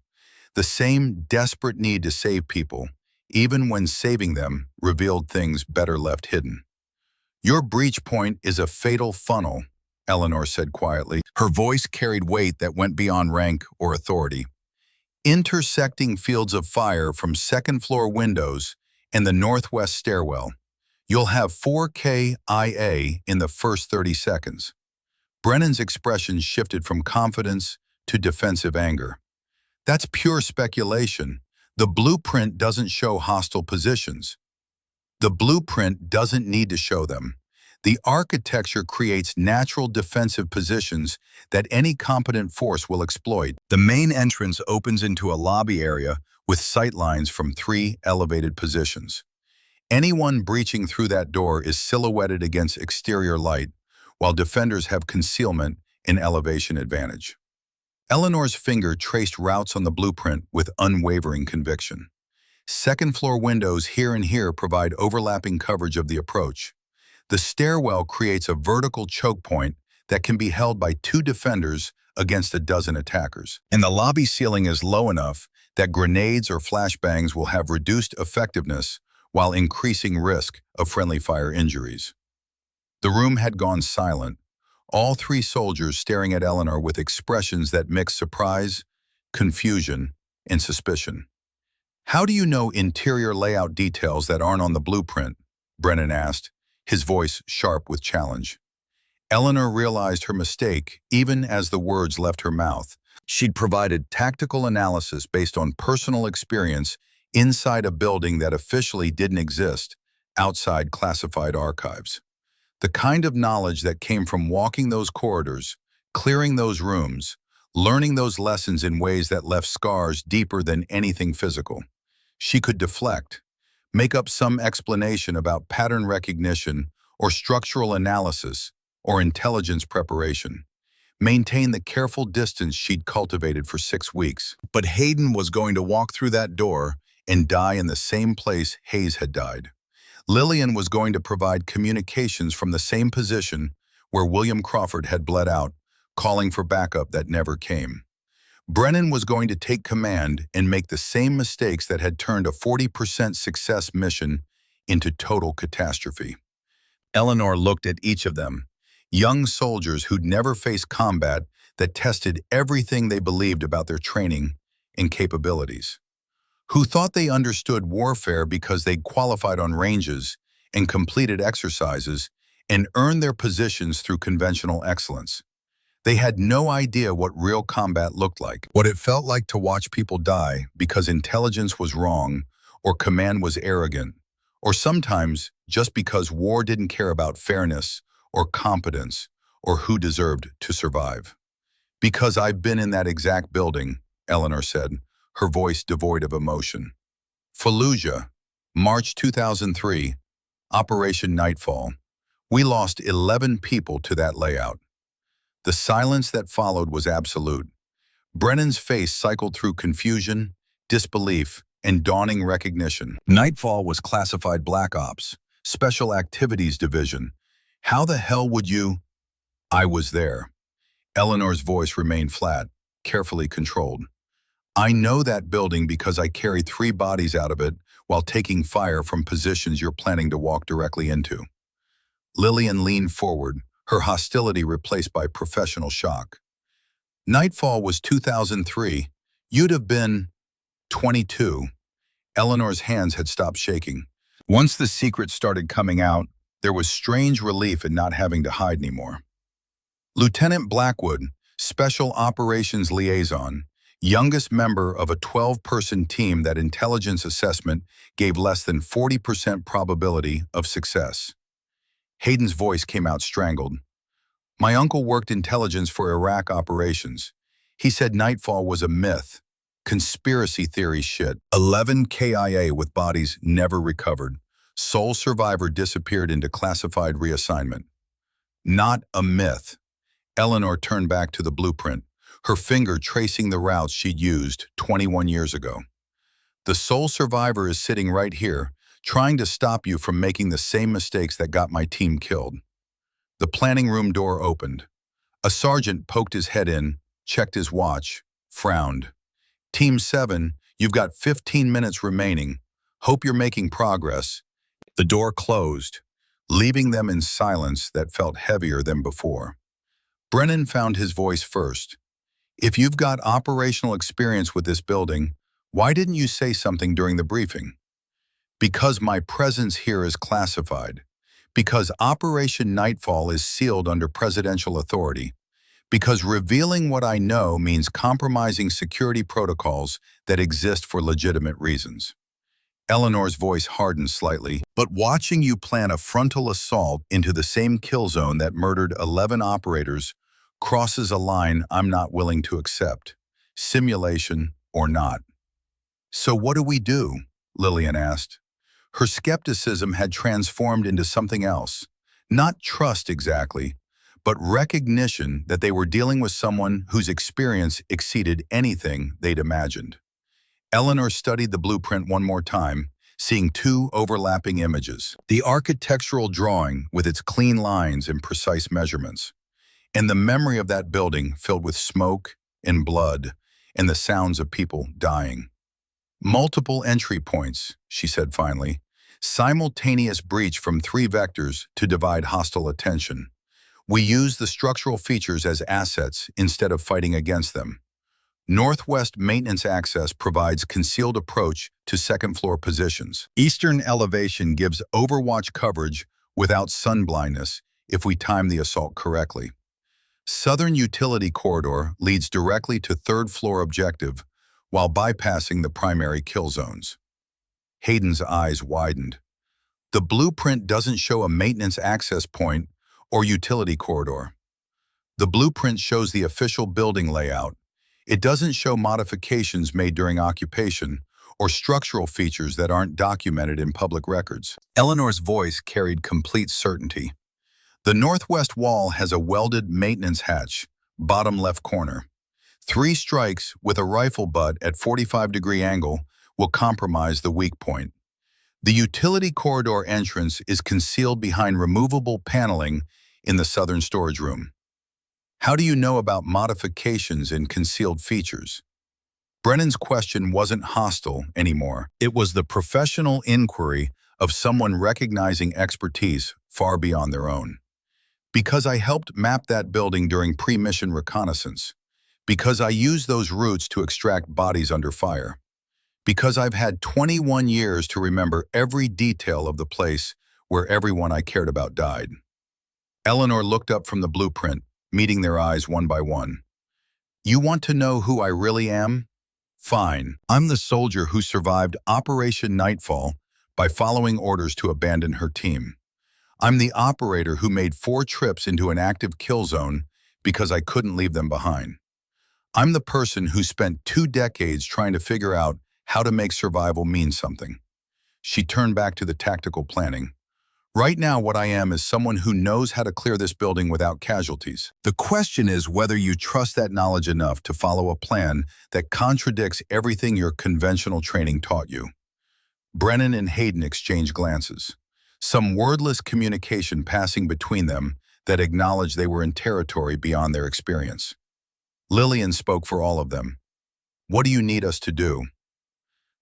The same desperate need to save people, even when saving them revealed things better left hidden. "Your breach point is a fatal funnel," Eleanor said quietly. Her voice carried weight that went beyond rank or authority. "Intersecting fields of fire from second-floor windows and the northwest stairwell. You'll have 4K IA in the first 30 seconds. Brennan's expression shifted from confidence to defensive anger. "That's pure speculation. The blueprint doesn't show hostile positions. The blueprint doesn't need to show them. The architecture creates natural defensive positions that any competent force will exploit. The main entrance opens into a lobby area with sightlines from 3 elevated positions. Anyone breaching through that door is silhouetted against exterior light, while defenders have concealment and elevation advantage." Eleanor's finger traced routes on the blueprint with unwavering conviction. Second-floor windows here and here provide overlapping coverage of the approach. The stairwell creates a vertical choke point that can be held by 2 defenders against a dozen attackers. And the lobby ceiling is low enough that grenades or flashbangs will have reduced effectiveness while increasing risk of friendly fire injuries. The room had gone silent, all 3 soldiers staring at Eleanor with expressions that mixed surprise, confusion, and suspicion. "How do you know interior layout details that aren't on the blueprint?" Brennan asked, his voice sharp with challenge. Eleanor realized her mistake even as the words left her mouth. She'd provided tactical analysis based on personal experience inside a building that officially didn't exist, outside classified archives. The kind of knowledge that came from walking those corridors, clearing those rooms, learning those lessons in ways that left scars deeper than anything physical. She could deflect, make up some explanation about pattern recognition or structural analysis or intelligence preparation, maintain the careful distance she'd cultivated for 6 weeks. But Hayden was going to walk through that door and die in the same place Hayes had died. Lillian was going to provide communications from the same position where William Crawford had bled out, calling for backup that never came. Brennan was going to take command and make the same mistakes that had turned a 40% success mission into total catastrophe. Eleanor looked at each of them, young soldiers who'd never faced combat that tested everything they believed about their training and capabilities, who thought they understood warfare because they'd qualified on ranges and completed exercises and earned their positions through conventional excellence. They had no idea what real combat looked like, what it felt like to watch people die because intelligence was wrong or command was arrogant, or sometimes just because war didn't care about fairness or competence or who deserved to survive. "Because I've been in that exact building," Eleanor said, her voice devoid of emotion. "Fallujah, March 2003, Operation Nightfall. We lost 11 people to that layout." The silence that followed was absolute. Brennan's face cycled through confusion, disbelief, and dawning recognition. Nightfall was classified Black Ops, Special Activities Division. How the hell would you? "I was there." Eleanor's voice remained flat, carefully controlled. I know that building because I carried 3 bodies out of it while taking fire from positions you're planning to walk directly into. Lillian leaned forward, her hostility replaced by professional shock. Nightfall was 2003. You'd have been 22. Eleanor's hands had stopped shaking. Once the secret started coming out, there was strange relief in not having to hide anymore. Lieutenant Blackwood, Special Operations Liaison, youngest member of a 12-person team that intelligence assessment gave less than 40% probability of success. Hayden's voice came out strangled. My uncle worked intelligence for Iraq operations. He said Nightfall was a myth. Conspiracy theory shit. 11 KIA with bodies never recovered. Sole survivor disappeared into classified reassignment. Not a myth. Eleanor turned back to the blueprint, her finger tracing the routes she'd used 21 years ago. The sole survivor is sitting right here, trying to stop you from making the same mistakes that got my team killed. The planning room door opened. A sergeant poked his head in, checked his watch, frowned. Team 7, you've got 15 minutes remaining. Hope you're making progress. The door closed, leaving them in silence that felt heavier than before. Brennan found his voice first. If you've got operational experience with this building, why didn't you say something during the briefing? Because my presence here is classified. Because Operation Nightfall is sealed under presidential authority. Because revealing what I know means compromising security protocols that exist for legitimate reasons. Eleanor's voice hardened slightly, but watching you plan a frontal assault into the same kill zone that murdered 11 operators crosses a line I'm not willing to accept, simulation or not. So what do we do? Lillian asked. Her skepticism had transformed into something else, not trust exactly, but recognition that they were dealing with someone whose experience exceeded anything they'd imagined. Eleanor studied the blueprint one more time, seeing 2 overlapping images. The architectural drawing with its clean lines and precise measurements, and the memory of that building filled with smoke and blood and the sounds of people dying. Multiple entry points, she said finally. Simultaneous breach from 3 vectors to divide hostile attention. We use the structural features as assets instead of fighting against them. Northwest maintenance access provides concealed approach to second-floor positions. Eastern elevation gives overwatch coverage without sun blindness if we time the assault correctly. Southern utility corridor leads directly to third-floor objective while bypassing the primary kill zones. Hayden's eyes widened. The blueprint doesn't show a maintenance access point or utility corridor. The blueprint shows the official building layout. It doesn't show modifications made during occupation or structural features that aren't documented in public records. Eleanor's voice carried complete certainty. The northwest wall has a welded maintenance hatch, bottom left corner. 3 strikes with a rifle butt at 45-degree angle will compromise the weak point. The utility corridor entrance is concealed behind removable paneling in the southern storage room. How do you know about modifications in concealed features? Brennan's question wasn't hostile anymore. It was the professional inquiry of someone recognizing expertise far beyond their own. Because I helped map that building during pre-mission reconnaissance. Because I used those routes to extract bodies under fire. Because I've had 21 years to remember every detail of the place where everyone I cared about died. Eleanor looked up from the blueprint, meeting their eyes one by one. You want to know who I really am? Fine. I'm the soldier who survived Operation Nightfall by following orders to abandon her team. I'm the operator who made 4 trips into an active kill zone because I couldn't leave them behind. I'm the person who spent 2 decades trying to figure out how to make survival mean something. She turned back to the tactical planning. Right now, what I am is someone who knows how to clear this building without casualties. The question is whether you trust that knowledge enough to follow a plan that contradicts everything your conventional training taught you. Brennan and Hayden exchanged glances. Some wordless communication passing between them that acknowledged they were in territory beyond their experience. Lillian spoke for all of them. "What do you need us to do?"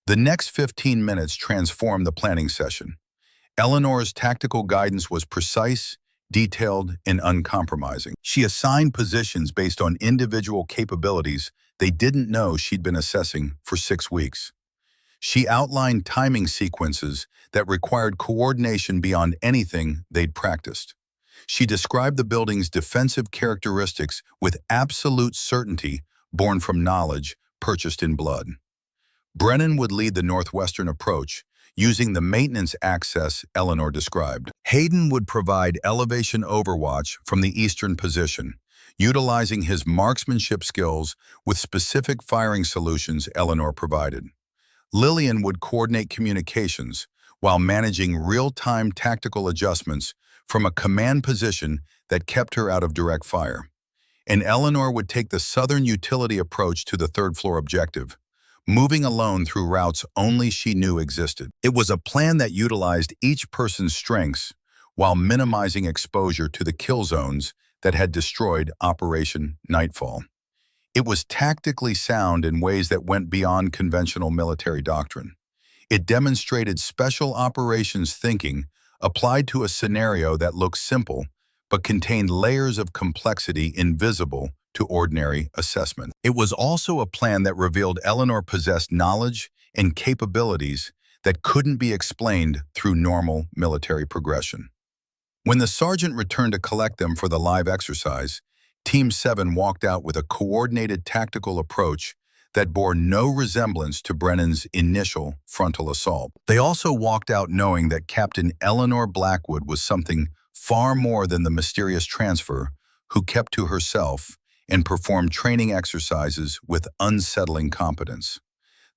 The next 15 minutes transformed the planning session. Eleanor's tactical guidance was precise, detailed, and uncompromising. She assigned positions based on individual capabilities they didn't know she'd been assessing for 6 weeks. She outlined timing sequences that required coordination beyond anything they'd practiced. She described the building's defensive characteristics with absolute certainty born from knowledge purchased in blood. Brennan would lead the northwestern approach, using the maintenance access Eleanor described. Hayden would provide elevation overwatch from the eastern position, utilizing his marksmanship skills with specific firing solutions Eleanor provided. Lillian would coordinate communications while managing real-time tactical adjustments from a command position that kept her out of direct fire. And Eleanor would take the southern utility approach to the third-floor objective, moving alone through routes only she knew existed. It was a plan that utilized each person's strengths while minimizing exposure to the kill zones that had destroyed Operation Nightfall. It was tactically sound in ways that went beyond conventional military doctrine. It demonstrated special operations thinking applied to a scenario that looked simple but contained layers of complexity invisible to ordinary assessment. It was also a plan that revealed Eleanor possessed knowledge and capabilities that couldn't be explained through normal military progression. When the sergeant returned to collect them for the live exercise, Team 7 walked out with a coordinated tactical approach that bore no resemblance to Brennan's initial frontal assault. They also walked out knowing that Captain Eleanor Blackwood was something far more than the mysterious transfer who kept to herself and performed training exercises with unsettling competence.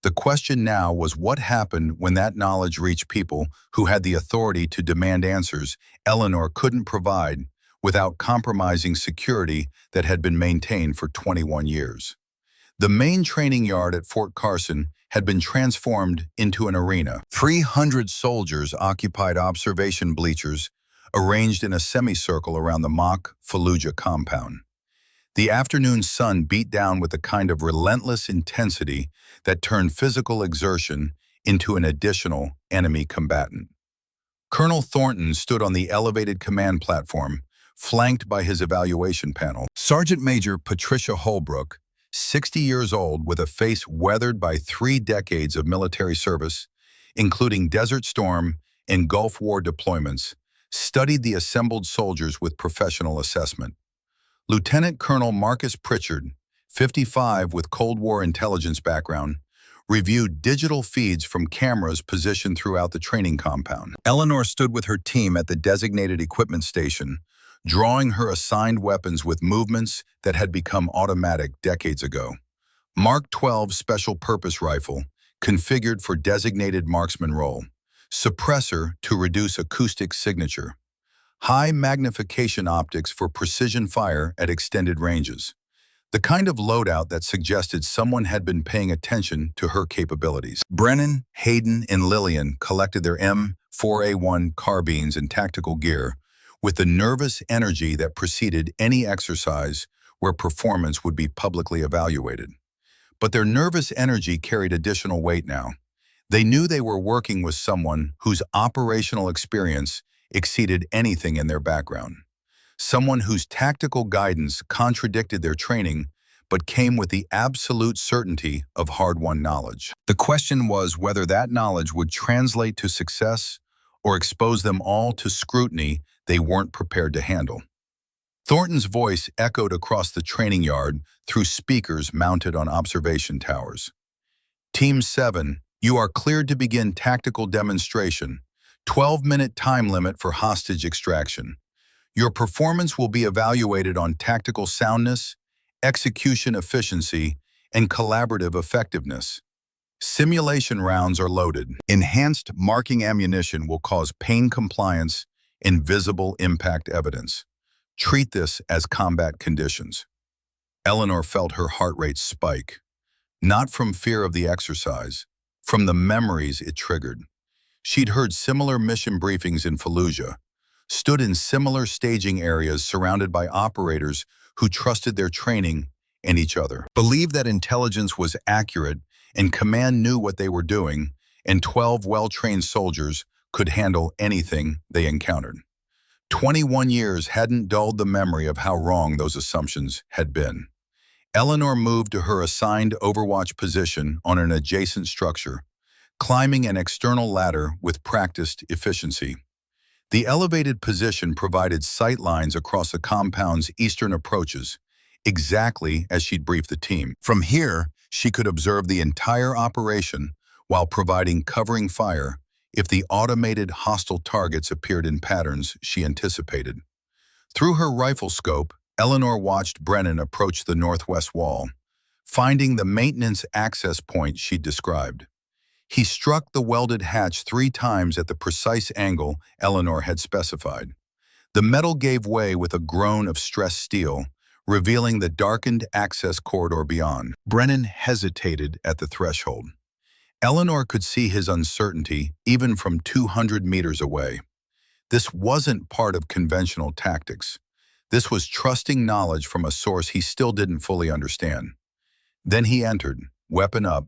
The question now was what happened when that knowledge reached people who had the authority to demand answers Eleanor couldn't provide without compromising security that had been maintained for 21 years. The main training yard at Fort Carson had been transformed into an arena. 300 soldiers occupied observation bleachers arranged in a semicircle around the mock Fallujah compound. The afternoon sun beat down with a kind of relentless intensity that turned physical exertion into an additional enemy combatant. Colonel Thornton stood on the elevated command platform, flanked by his evaluation panel. Sergeant Major Patricia Holbrook, 60 years old with a face weathered by 3 decades of military service, including Desert Storm and Gulf War deployments, studied the assembled soldiers with professional assessment. Lieutenant Colonel Marcus Pritchard, 55 with Cold War intelligence background, reviewed digital feeds from cameras positioned throughout the training compound. Eleanor stood with her team at the designated equipment station, drawing her assigned weapons with movements that had become automatic decades ago. Mark 12 Special Purpose Rifle, configured for designated marksman role. Suppressor to reduce acoustic signature. High magnification optics for precision fire at extended ranges. The kind of loadout that suggested someone had been paying attention to her capabilities. Brennan, Hayden, and Lillian collected their M4A1 carbines and tactical gear with the nervous energy that preceded any exercise where performance would be publicly evaluated. But their nervous energy carried additional weight now. They knew they were working with someone whose operational experience exceeded anything in their background. Someone whose tactical guidance contradicted their training, but came with the absolute certainty of hard-won knowledge. The question was whether that knowledge would translate to success or expose them all to scrutiny they weren't prepared to handle. Thornton's voice echoed across the training yard through speakers mounted on observation towers. Team 7, you are cleared to begin tactical demonstration. 12-minute time limit for hostage extraction. Your performance will be evaluated on tactical soundness, execution efficiency, and collaborative effectiveness. Simulation rounds are loaded. Enhanced marking ammunition will cause pain compliance and visible impact evidence. Treat this as combat conditions. Eleanor felt her heart rate spike, not from fear of the exercise, from the memories it triggered. She'd heard similar mission briefings in Fallujah, stood in similar staging areas surrounded by operators who trusted their training and each other. Believed that intelligence was accurate and command knew what they were doing, and 12 well-trained soldiers could handle anything they encountered. 21 years hadn't dulled the memory of how wrong those assumptions had been. Eleanor moved to her assigned overwatch position on an adjacent structure, climbing an external ladder with practiced efficiency. The elevated position provided sight lines across the compound's eastern approaches, exactly as she'd briefed the team. From here, she could observe the entire operation while providing covering fire if the automated hostile targets appeared in patterns she anticipated. Through her rifle scope, Eleanor watched Brennan approach the northwest wall, finding the maintenance access point she'd described. He struck the welded hatch 3 times at the precise angle Eleanor had specified. The metal gave way with a groan of stressed steel, revealing the darkened access corridor beyond. Brennan hesitated at the threshold. Eleanor could see his uncertainty even from 200 meters away. This wasn't part of conventional tactics. This was trusting knowledge from a source he still didn't fully understand. Then he entered, weapon up,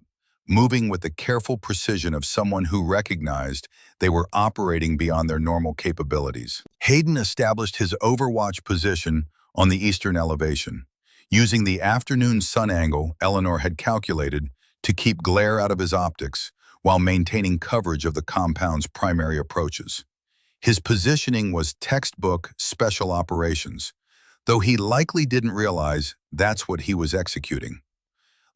moving with the careful precision of someone who recognized they were operating beyond their normal capabilities. Hayden established his overwatch position on the eastern elevation, using the afternoon sun angle Eleanor had calculated to keep glare out of his optics while maintaining coverage of the compound's primary approaches. His positioning was textbook special operations, though he likely didn't realize that's what he was executing.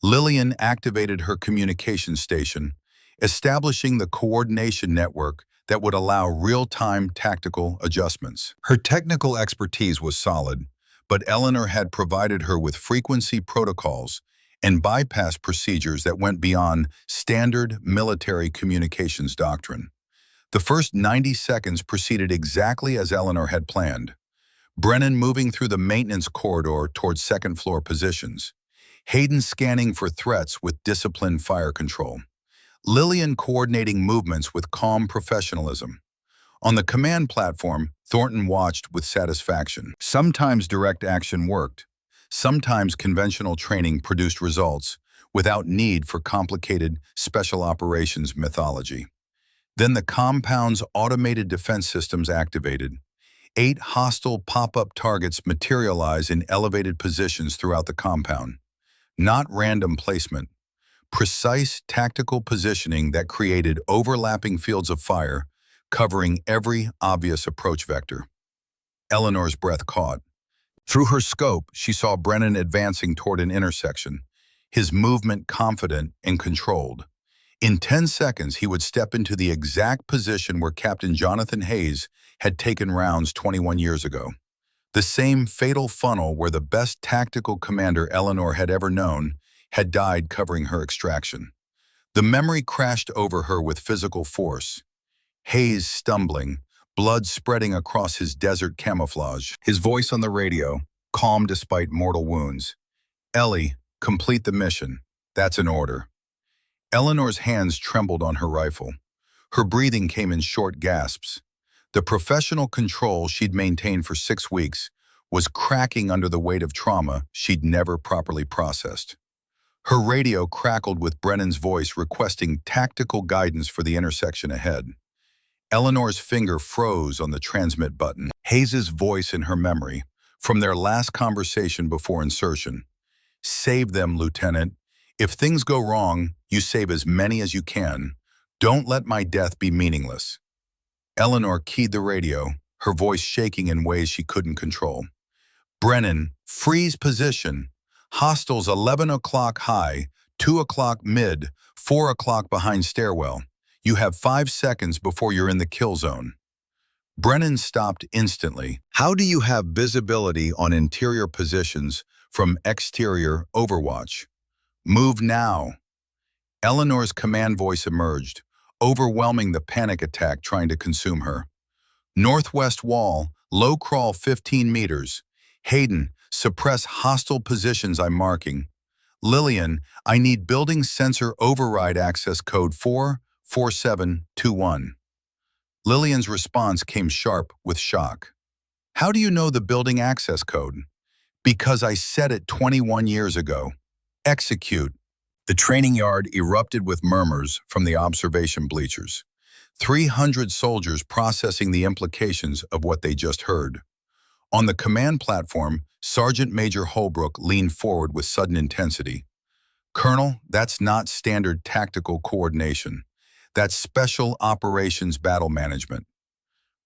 Lillian activated her communication station, establishing the coordination network that would allow real-time tactical adjustments. Her technical expertise was solid, but Eleanor had provided her with frequency protocols and bypass procedures that went beyond standard military communications doctrine. The first 90 seconds proceeded exactly as Eleanor had planned. Brennan moving through the maintenance corridor towards second-floor positions. Hayden scanning for threats with disciplined fire control. Lillian coordinating movements with calm professionalism. On the command platform, Thornton watched with satisfaction. Sometimes direct action worked. Sometimes conventional training produced results without need for complicated special operations mythology. Then the compound's automated defense systems activated. 8 hostile pop-up targets materialize in elevated positions throughout the compound. Not random placement. Precise tactical positioning that created overlapping fields of fire, covering every obvious approach vector. Eleanor's breath caught. Through her scope, she saw Brennan advancing toward an intersection, his movement confident and controlled. In 10 seconds, he would step into the exact position where Captain Jonathan Hayes had taken rounds 21 years ago. The same fatal funnel where the best tactical commander Eleanor had ever known had died covering her extraction. The memory crashed over her with physical force. Hayes stumbling, blood spreading across his desert camouflage. His voice on the radio, calm despite mortal wounds. "Ellie, complete the mission. That's an order." Eleanor's hands trembled on her rifle. Her breathing came in short gasps. The professional control she'd maintained for 6 weeks was cracking under the weight of trauma she'd never properly processed. Her radio crackled with Brennan's voice requesting tactical guidance for the intersection ahead. Eleanor's finger froze on the transmit button. Hayes's voice in her memory, from their last conversation before insertion. "Save them, Lieutenant. If things go wrong, you save as many as you can. Don't let my death be meaningless." Eleanor keyed the radio, her voice shaking in ways she couldn't control. "Brennan, freeze position. Hostiles 11 o'clock high, 2 o'clock mid, 4 o'clock behind stairwell. You have 5 seconds before you're in the kill zone." Brennan stopped instantly. "How do you have visibility on interior positions from exterior overwatch? Move now." Eleanor's command voice emerged, overwhelming the panic attack trying to consume her. "Northwest wall, low crawl 15 meters. Hayden, suppress hostile positions I'm marking. Lillian, I need building sensor override access code 44721. Lillian's response came sharp with shock. How do you know the building access code? Because I said it 21 years ago. Execute. The training yard erupted with murmurs from the observation bleachers. 300 soldiers processing the implications of what they just heard. On the command platform, Sergeant Major Holbrook leaned forward with sudden intensity. Colonel, that's not standard tactical coordination. That's special operations battle management.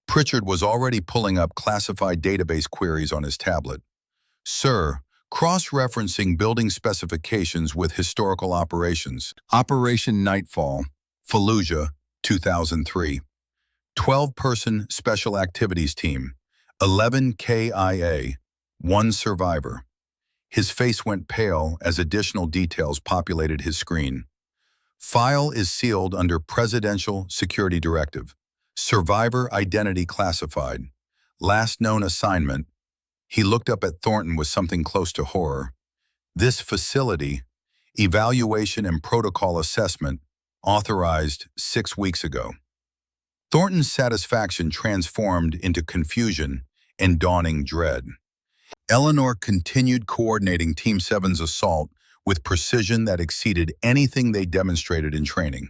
Pritchard was already pulling up classified database queries on his tablet. Sir, cross-referencing building specifications with historical operations. Operation Nightfall, Fallujah, 2003. 12-person Special Activities Team, 11 KIA, 1 survivor. His face went pale as additional details populated his screen. File is sealed under Presidential Security Directive. Survivor identity classified. Last known assignment. He looked up at Thornton with something close to horror. This facility, evaluation and protocol assessment, authorized 6 weeks ago. Thornton's satisfaction transformed into confusion and dawning dread. Eleanor continued coordinating Team 7's assault with precision that exceeded anything they demonstrated in training.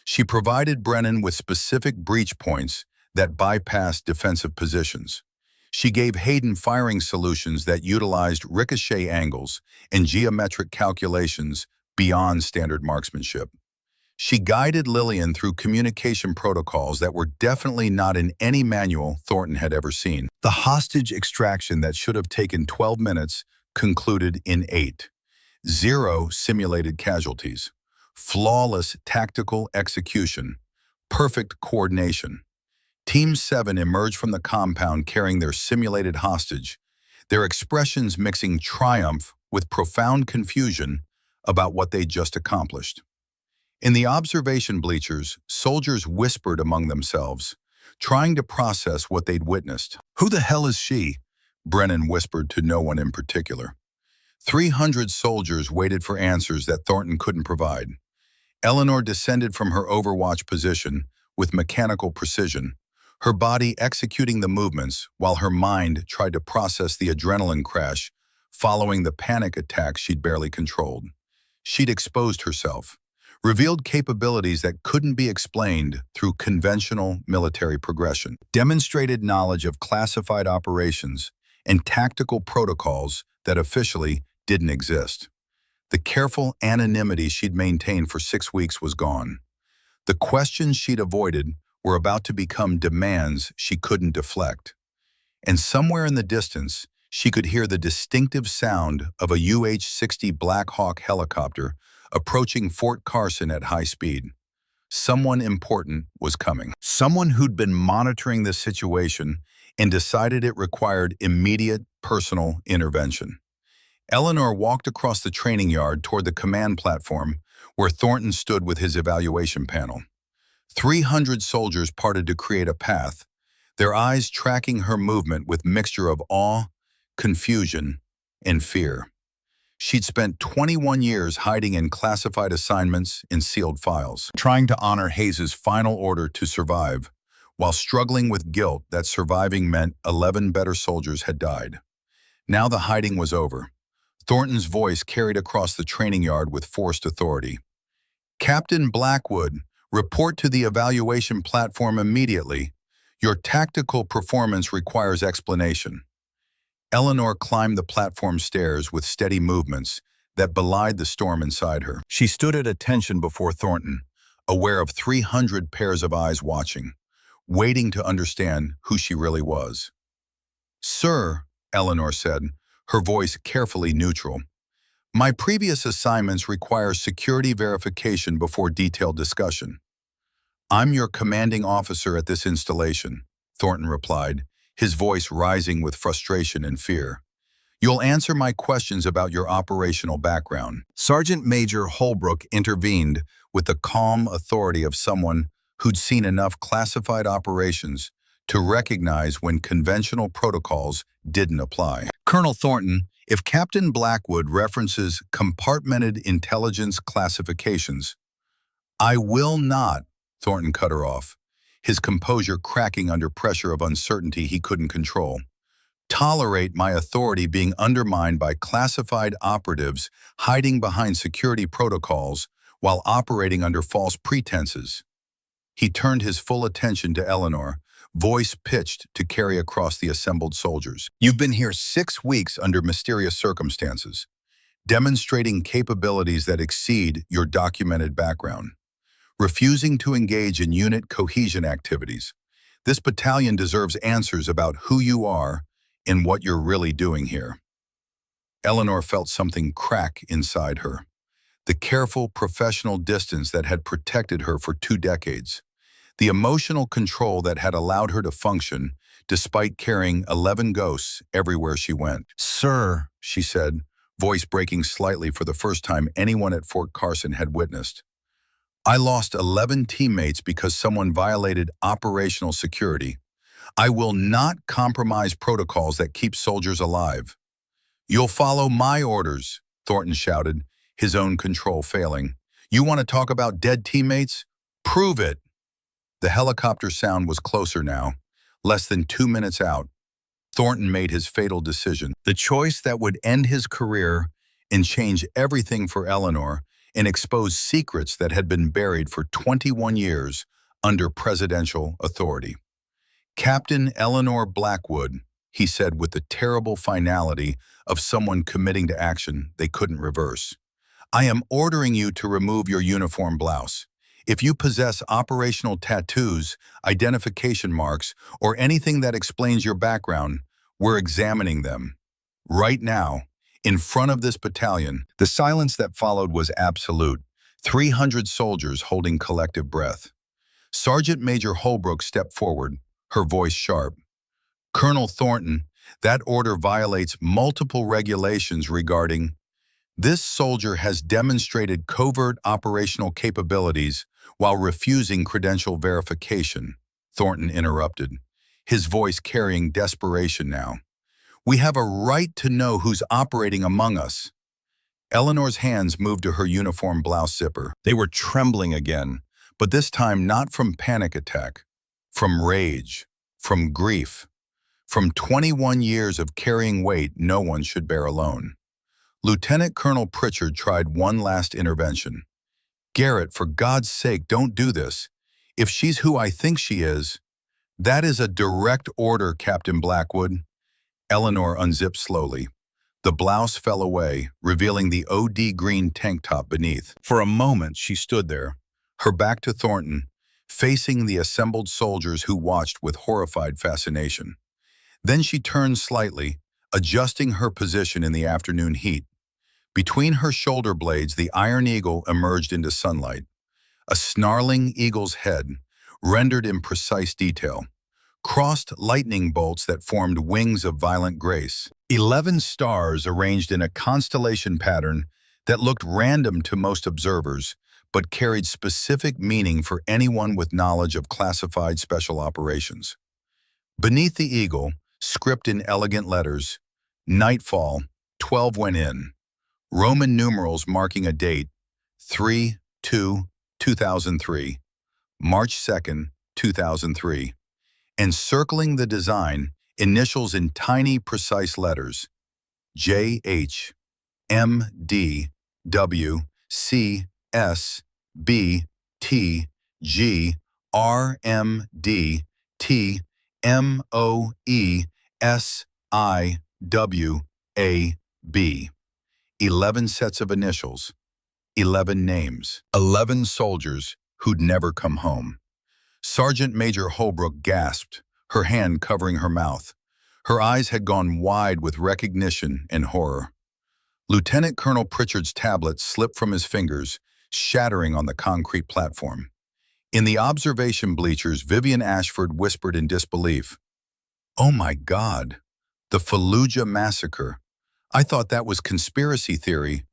She provided Brennan with specific breach points that bypassed defensive positions. She gave Hayden firing solutions that utilized ricochet angles and geometric calculations beyond standard marksmanship. She guided Lillian through communication protocols that were definitely not in any manual Thornton had ever seen. The hostage extraction that should have taken 12 minutes concluded in 8. 0 simulated casualties. Flawless tactical execution. Perfect coordination. Team 7 emerged from the compound carrying their simulated hostage, their expressions mixing triumph with profound confusion about what they'd just accomplished. In the observation bleachers, soldiers whispered among themselves, trying to process what they'd witnessed. "Who the hell is she?" Brennan whispered to no one in particular. 300 soldiers waited for answers that Thornton couldn't provide. Eleanor descended from her overwatch position with mechanical precision, her body executing the movements while her mind tried to process the adrenaline crash following the panic attack she'd barely controlled. She'd exposed herself, revealed capabilities that couldn't be explained through conventional military progression, demonstrated knowledge of classified operations and tactical protocols that officially didn't exist. The careful anonymity she'd maintained for 6 weeks was gone. The questions she'd avoided were about to become demands she couldn't deflect. And somewhere in the distance, she could hear the distinctive sound of a UH-60 Black Hawk helicopter approaching Fort Carson at high speed. Someone important was coming. Someone who'd been monitoring the situation and decided it required immediate personal intervention. Eleanor walked across the training yard toward the command platform where Thornton stood with his evaluation panel. 300 soldiers parted to create a path, their eyes tracking her movement with mixture of awe, confusion, and fear. She'd spent 21 years hiding in classified assignments in sealed files, trying to honor Hayes's final order to survive, while struggling with guilt that surviving meant 11 better soldiers had died. Now the hiding was over. Thornton's voice carried across the training yard with forced authority. "Captain Blackwood, report to the evaluation platform immediately. Your tactical performance requires explanation." Eleanor climbed the platform stairs with steady movements that belied the storm inside her. She stood at attention before Thornton, aware of 300 pairs of eyes watching, waiting to understand who she really was. "Sir," Eleanor said, her voice carefully neutral, "my previous assignments require security verification before detailed discussion." "I'm your commanding officer at this installation," Thornton replied, his voice rising with frustration and fear. "You'll answer my questions about your operational background." Sergeant Major Holbrook intervened with the calm authority of someone who'd seen enough classified operations to recognize when conventional protocols didn't apply. "Colonel Thornton, if Captain Blackwood references compartmented intelligence classifications—" "I will not," Thornton cut her off, his composure cracking under pressure of uncertainty he couldn't control. Tolerate my authority being undermined by classified operatives hiding behind security protocols while operating under false pretenses. He turned his full attention to Eleanor, voice pitched to carry across the assembled soldiers. You've been here 6 weeks under mysterious circumstances, demonstrating capabilities that exceed your documented background, refusing to engage in unit cohesion activities. This battalion deserves answers about who you are and what you're really doing here. Eleanor felt something crack inside her. The careful, professional distance that had protected her for 2 decades. The emotional control that had allowed her to function despite carrying 11 ghosts everywhere she went. "Sir," she said, voice breaking slightly for the first time anyone at Fort Carson had witnessed. "I lost 11 teammates because someone violated operational security. I will not compromise protocols that keep soldiers alive." "You'll follow my orders," Thornton shouted, his own control failing. "You want to talk about dead teammates? Prove it." The helicopter sound was closer now, less than 2 minutes out. Thornton made his fatal decision, the choice that would end his career and change everything for Eleanor and expose secrets that had been buried for 21 years under presidential authority. "Captain Eleanor Blackwood," he said with the terrible finality of someone committing to action they couldn't reverse. "I am ordering you to remove your uniform blouse. If you possess operational tattoos, identification marks, or anything that explains your background, we're examining them. Right now, in front of this battalion." The silence that followed was absolute, 300 soldiers holding collective breath. Sergeant Major Holbrook stepped forward, her voice sharp. "Colonel Thornton, that order violates multiple regulations regarding—" "This soldier has demonstrated covert operational capabilities while refusing credential verification," Thornton interrupted, his voice carrying desperation now. "We have a right to know who's operating among us." Eleanor's hands moved to her uniform blouse zipper. They were trembling again, but this time not from panic attack, from rage, from grief, from 21 years of carrying weight no one should bear alone. Lieutenant Colonel Pritchard tried one last intervention. "Garrett, for God's sake, don't do this. If she's who I think she is—" "That is a direct order, Captain Blackwood." Eleanor unzipped slowly. The blouse fell away, revealing the OD green tank top beneath. For a moment, she stood there, her back to Thornton, facing the assembled soldiers who watched with horrified fascination. Then she turned slightly, adjusting her position in the afternoon heat. Between her shoulder blades, the Iron Eagle emerged into sunlight. A snarling eagle's head, rendered in precise detail. Crossed lightning bolts that formed wings of violent grace. 11 stars arranged in a constellation pattern that looked random to most observers, but carried specific meaning for anyone with knowledge of classified special operations. Beneath the eagle, script in elegant letters, "Nightfall, 12 went in." Roman numerals marking a date, 3/2/2003, March 2nd, 2003. And circling the design, initials in tiny, precise letters, J.H., M.D., W, C, S, B, T, G, R, M, D, T, M, O, E, S, I, W, A, B. 11 sets of initials, 11 names, 11 soldiers who'd never come home. Sergeant Major Holbrook gasped, her hand covering her mouth. Her eyes had gone wide with recognition and horror. Lieutenant Colonel Pritchard's tablet slipped from his fingers, shattering on the concrete platform. In the observation bleachers, Vivian Ashford whispered in disbelief, "Oh my God, the Fallujah massacre. I thought that was conspiracy theory."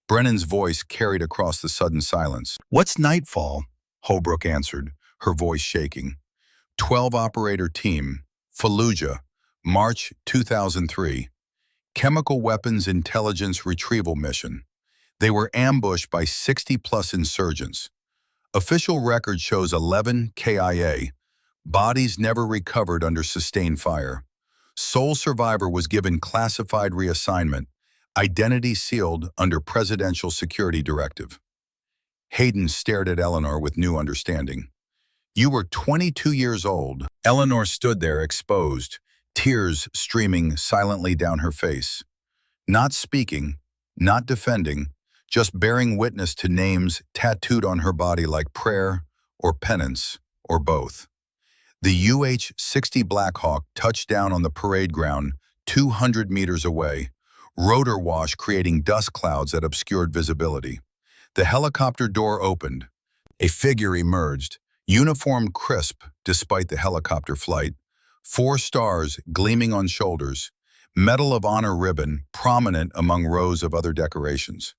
Brennan's voice carried across the sudden silence. "What's Nightfall?" Holbrook answered, her voice shaking. 12-operator team, Fallujah, March 2003. Chemical weapons intelligence retrieval mission. They were ambushed by 60-plus insurgents. Official record shows 11 KIA, bodies never recovered under sustained fire. Sole survivor was given classified reassignment, identity sealed under presidential security directive. Hayden stared at Eleanor with new understanding. You were 22 years old. Eleanor stood there exposed, tears streaming silently down her face. Not speaking, not defending, just bearing witness to names tattooed on her body like prayer or penance or both. The UH-60 Blackhawk touched down on the parade ground 200 meters away, rotor wash creating dust clouds that obscured visibility. The helicopter door opened. A figure emerged, uniformed crisp despite the helicopter flight, 4 stars gleaming on shoulders, Medal of Honor ribbon prominent among rows of other decorations.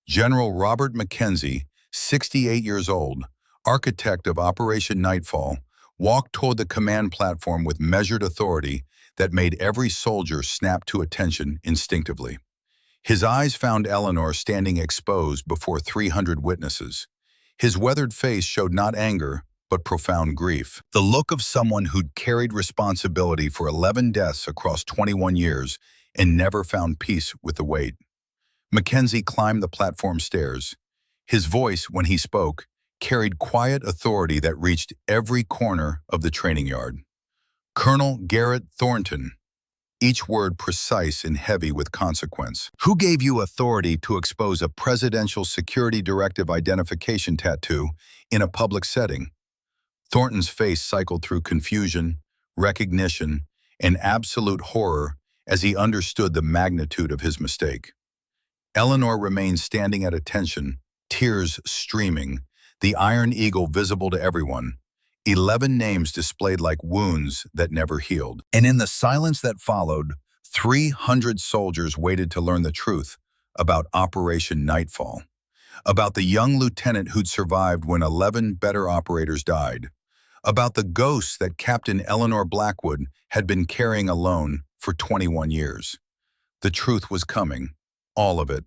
General Robert McKenzie, 68 years old, architect of Operation Nightfall, walked toward the command platform with measured authority that made every soldier snap to attention instinctively. His eyes found Eleanor standing exposed before 300 witnesses. His weathered face showed not anger, but profound grief. The look of someone who'd carried responsibility for 11 deaths across 21 years and never found peace with the weight. Mackenzie climbed the platform stairs. His voice, when he spoke, carried quiet authority that reached every corner of the training yard. Colonel Garrett Thornton, each word precise and heavy with consequence. Who gave you authority to expose a presidential security directive identification tattoo in a public setting? Thornton's face cycled through confusion, recognition, and absolute horror as he understood the magnitude of his mistake. Eleanor remained standing at attention, tears streaming, the Iron Eagle visible to everyone, 11 names displayed like wounds that never healed. And in the silence that followed, 300 soldiers waited to learn the truth about Operation Nightfall, about the young lieutenant who'd survived when 11 better operators died, about the ghosts that Captain Eleanor Blackwood had been carrying alone for 21 years. The truth was coming, all of it,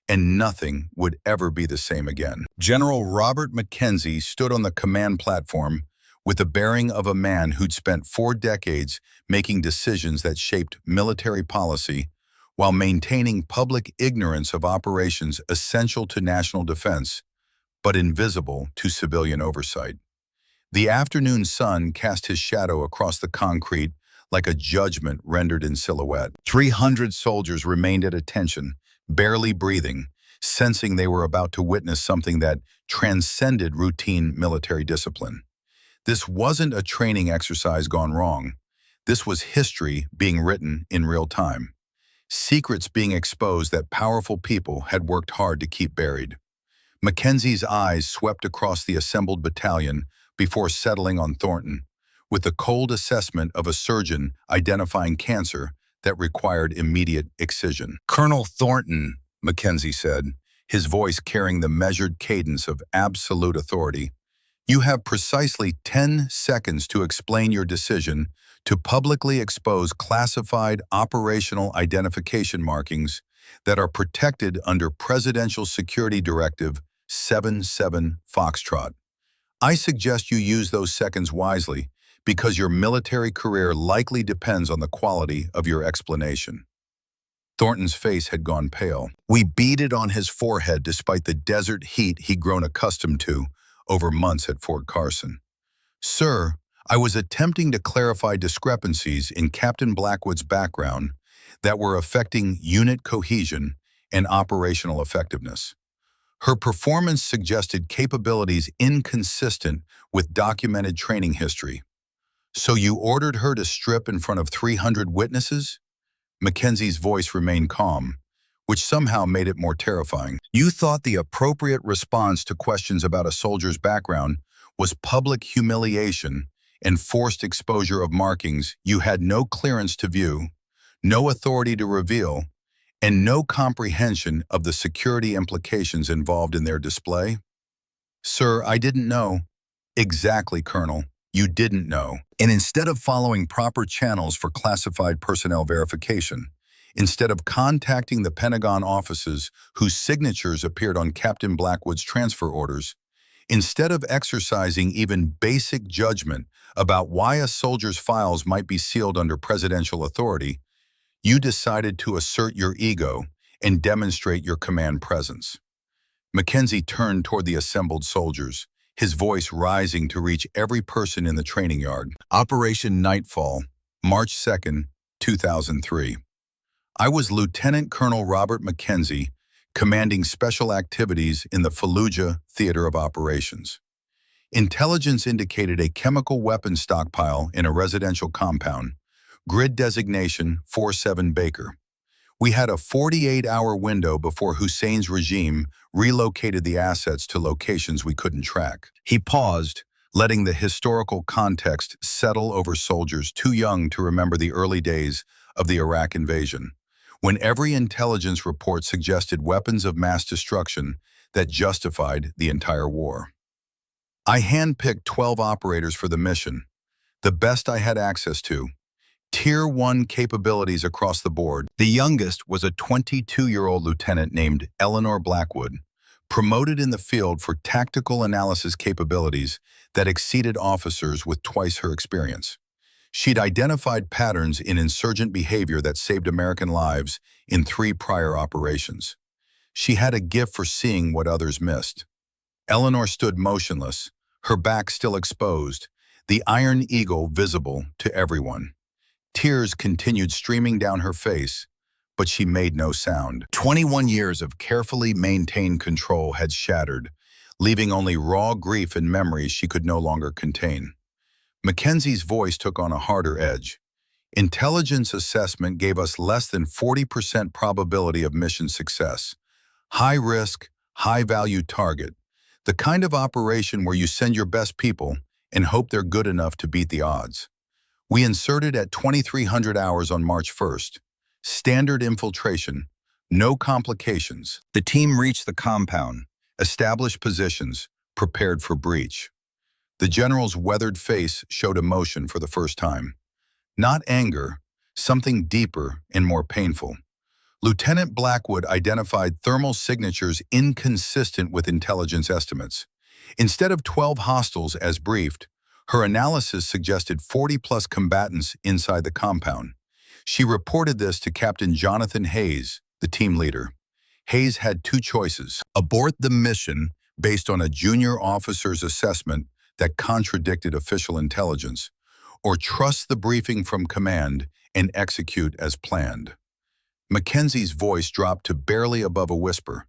and nothing would ever be the same again. General Robert McKenzie stood on the command platform with the bearing of a man who'd spent 4 decades making decisions that shaped military policy while maintaining public ignorance of operations essential to national defense, but invisible to civilian oversight. The afternoon sun cast his shadow across the concrete like a judgment rendered in silhouette. 300 soldiers remained at attention, barely breathing, sensing they were about to witness something that transcended routine military discipline. This wasn't a training exercise gone wrong. This was history being written in real time. Secrets being exposed that powerful people had worked hard to keep buried. Mackenzie's eyes swept across the assembled battalion before settling on Thornton, with the cold assessment of a surgeon identifying cancer that required immediate excision. Colonel Thornton, Mackenzie said, his voice carrying the measured cadence of absolute authority, you have precisely 10 seconds to explain your decision to publicly expose classified operational identification markings that are protected under Presidential Security Directive 77 Foxtrot. I suggest you use those seconds wisely because your military career likely depends on the quality of your explanation. Thornton's face had gone pale. We beaded on his forehead despite the desert heat he'd grown accustomed to over months at Fort Carson. Sir, I was attempting to clarify discrepancies in Captain Blackwood's background that were affecting unit cohesion and operational effectiveness. Her performance suggested capabilities inconsistent with documented training history. So you ordered her to strip in front of 300 witnesses? Mackenzie's voice remained calm, which somehow made it more terrifying. You thought the appropriate response to questions about a soldier's background was public humiliation and forced exposure of markings you had no clearance to view, no authority to reveal, and no comprehension of the security implications involved in their display? Sir, I didn't know. Exactly, Colonel. You didn't know. And instead of following proper channels for classified personnel verification, instead of contacting the Pentagon offices whose signatures appeared on Captain Blackwood's transfer orders, Instead of exercising even basic judgment about why a soldier's files might be sealed under presidential authority, you decided to assert your ego and demonstrate your command presence. Mackenzie turned toward the assembled soldiers, his voice rising to reach every person in the training yard. Operation Nightfall, March 2nd, 2003. I was Lieutenant Colonel Robert Mackenzie, commanding special activities in the Fallujah Theater of Operations. Intelligence indicated a chemical weapons stockpile in a residential compound, grid designation 47 Baker. We had a 48-hour window before Hussein's regime relocated the assets to locations we couldn't track. He paused, letting the historical context settle over soldiers too young to remember the early days of the Iraq invasion, when every intelligence report suggested weapons of mass destruction that justified the entire war. I handpicked 12 operators for the mission, the best I had access to, Tier 1 capabilities across the board. The youngest was a 22-year-old lieutenant named Eleanor Blackwood, promoted in the field for tactical analysis capabilities that exceeded officers with twice her experience. She'd identified patterns in insurgent behavior that saved American lives in 3 prior operations. She had a gift for seeing what others missed. Eleanor stood motionless, her back still exposed, the iron eagle visible to everyone. Tears continued streaming down her face, but she made no sound. 21 years of carefully maintained control had shattered, leaving only raw grief and memories she could no longer contain. Mackenzie's voice took on a harder edge. Intelligence assessment gave us less than 40% probability of mission success. High risk, high value target. The kind of operation where you send your best people and hope they're good enough to beat the odds. We inserted at 2300 hours on March 1st. Standard infiltration, no complications. The team reached the compound, established positions, prepared for breach. The general's weathered face showed emotion for the first time. Not anger, something deeper and more painful. Lieutenant Blackwood identified thermal signatures inconsistent with intelligence estimates. Instead of 12 hostiles as briefed, her analysis suggested 40-plus combatants inside the compound. She reported this to Captain Jonathan Hayes, the team leader. Hayes had 2 choices: abort the mission based on a junior officer's assessment that contradicted official intelligence, or trust the briefing from command and execute as planned. Mackenzie's voice dropped to barely above a whisper,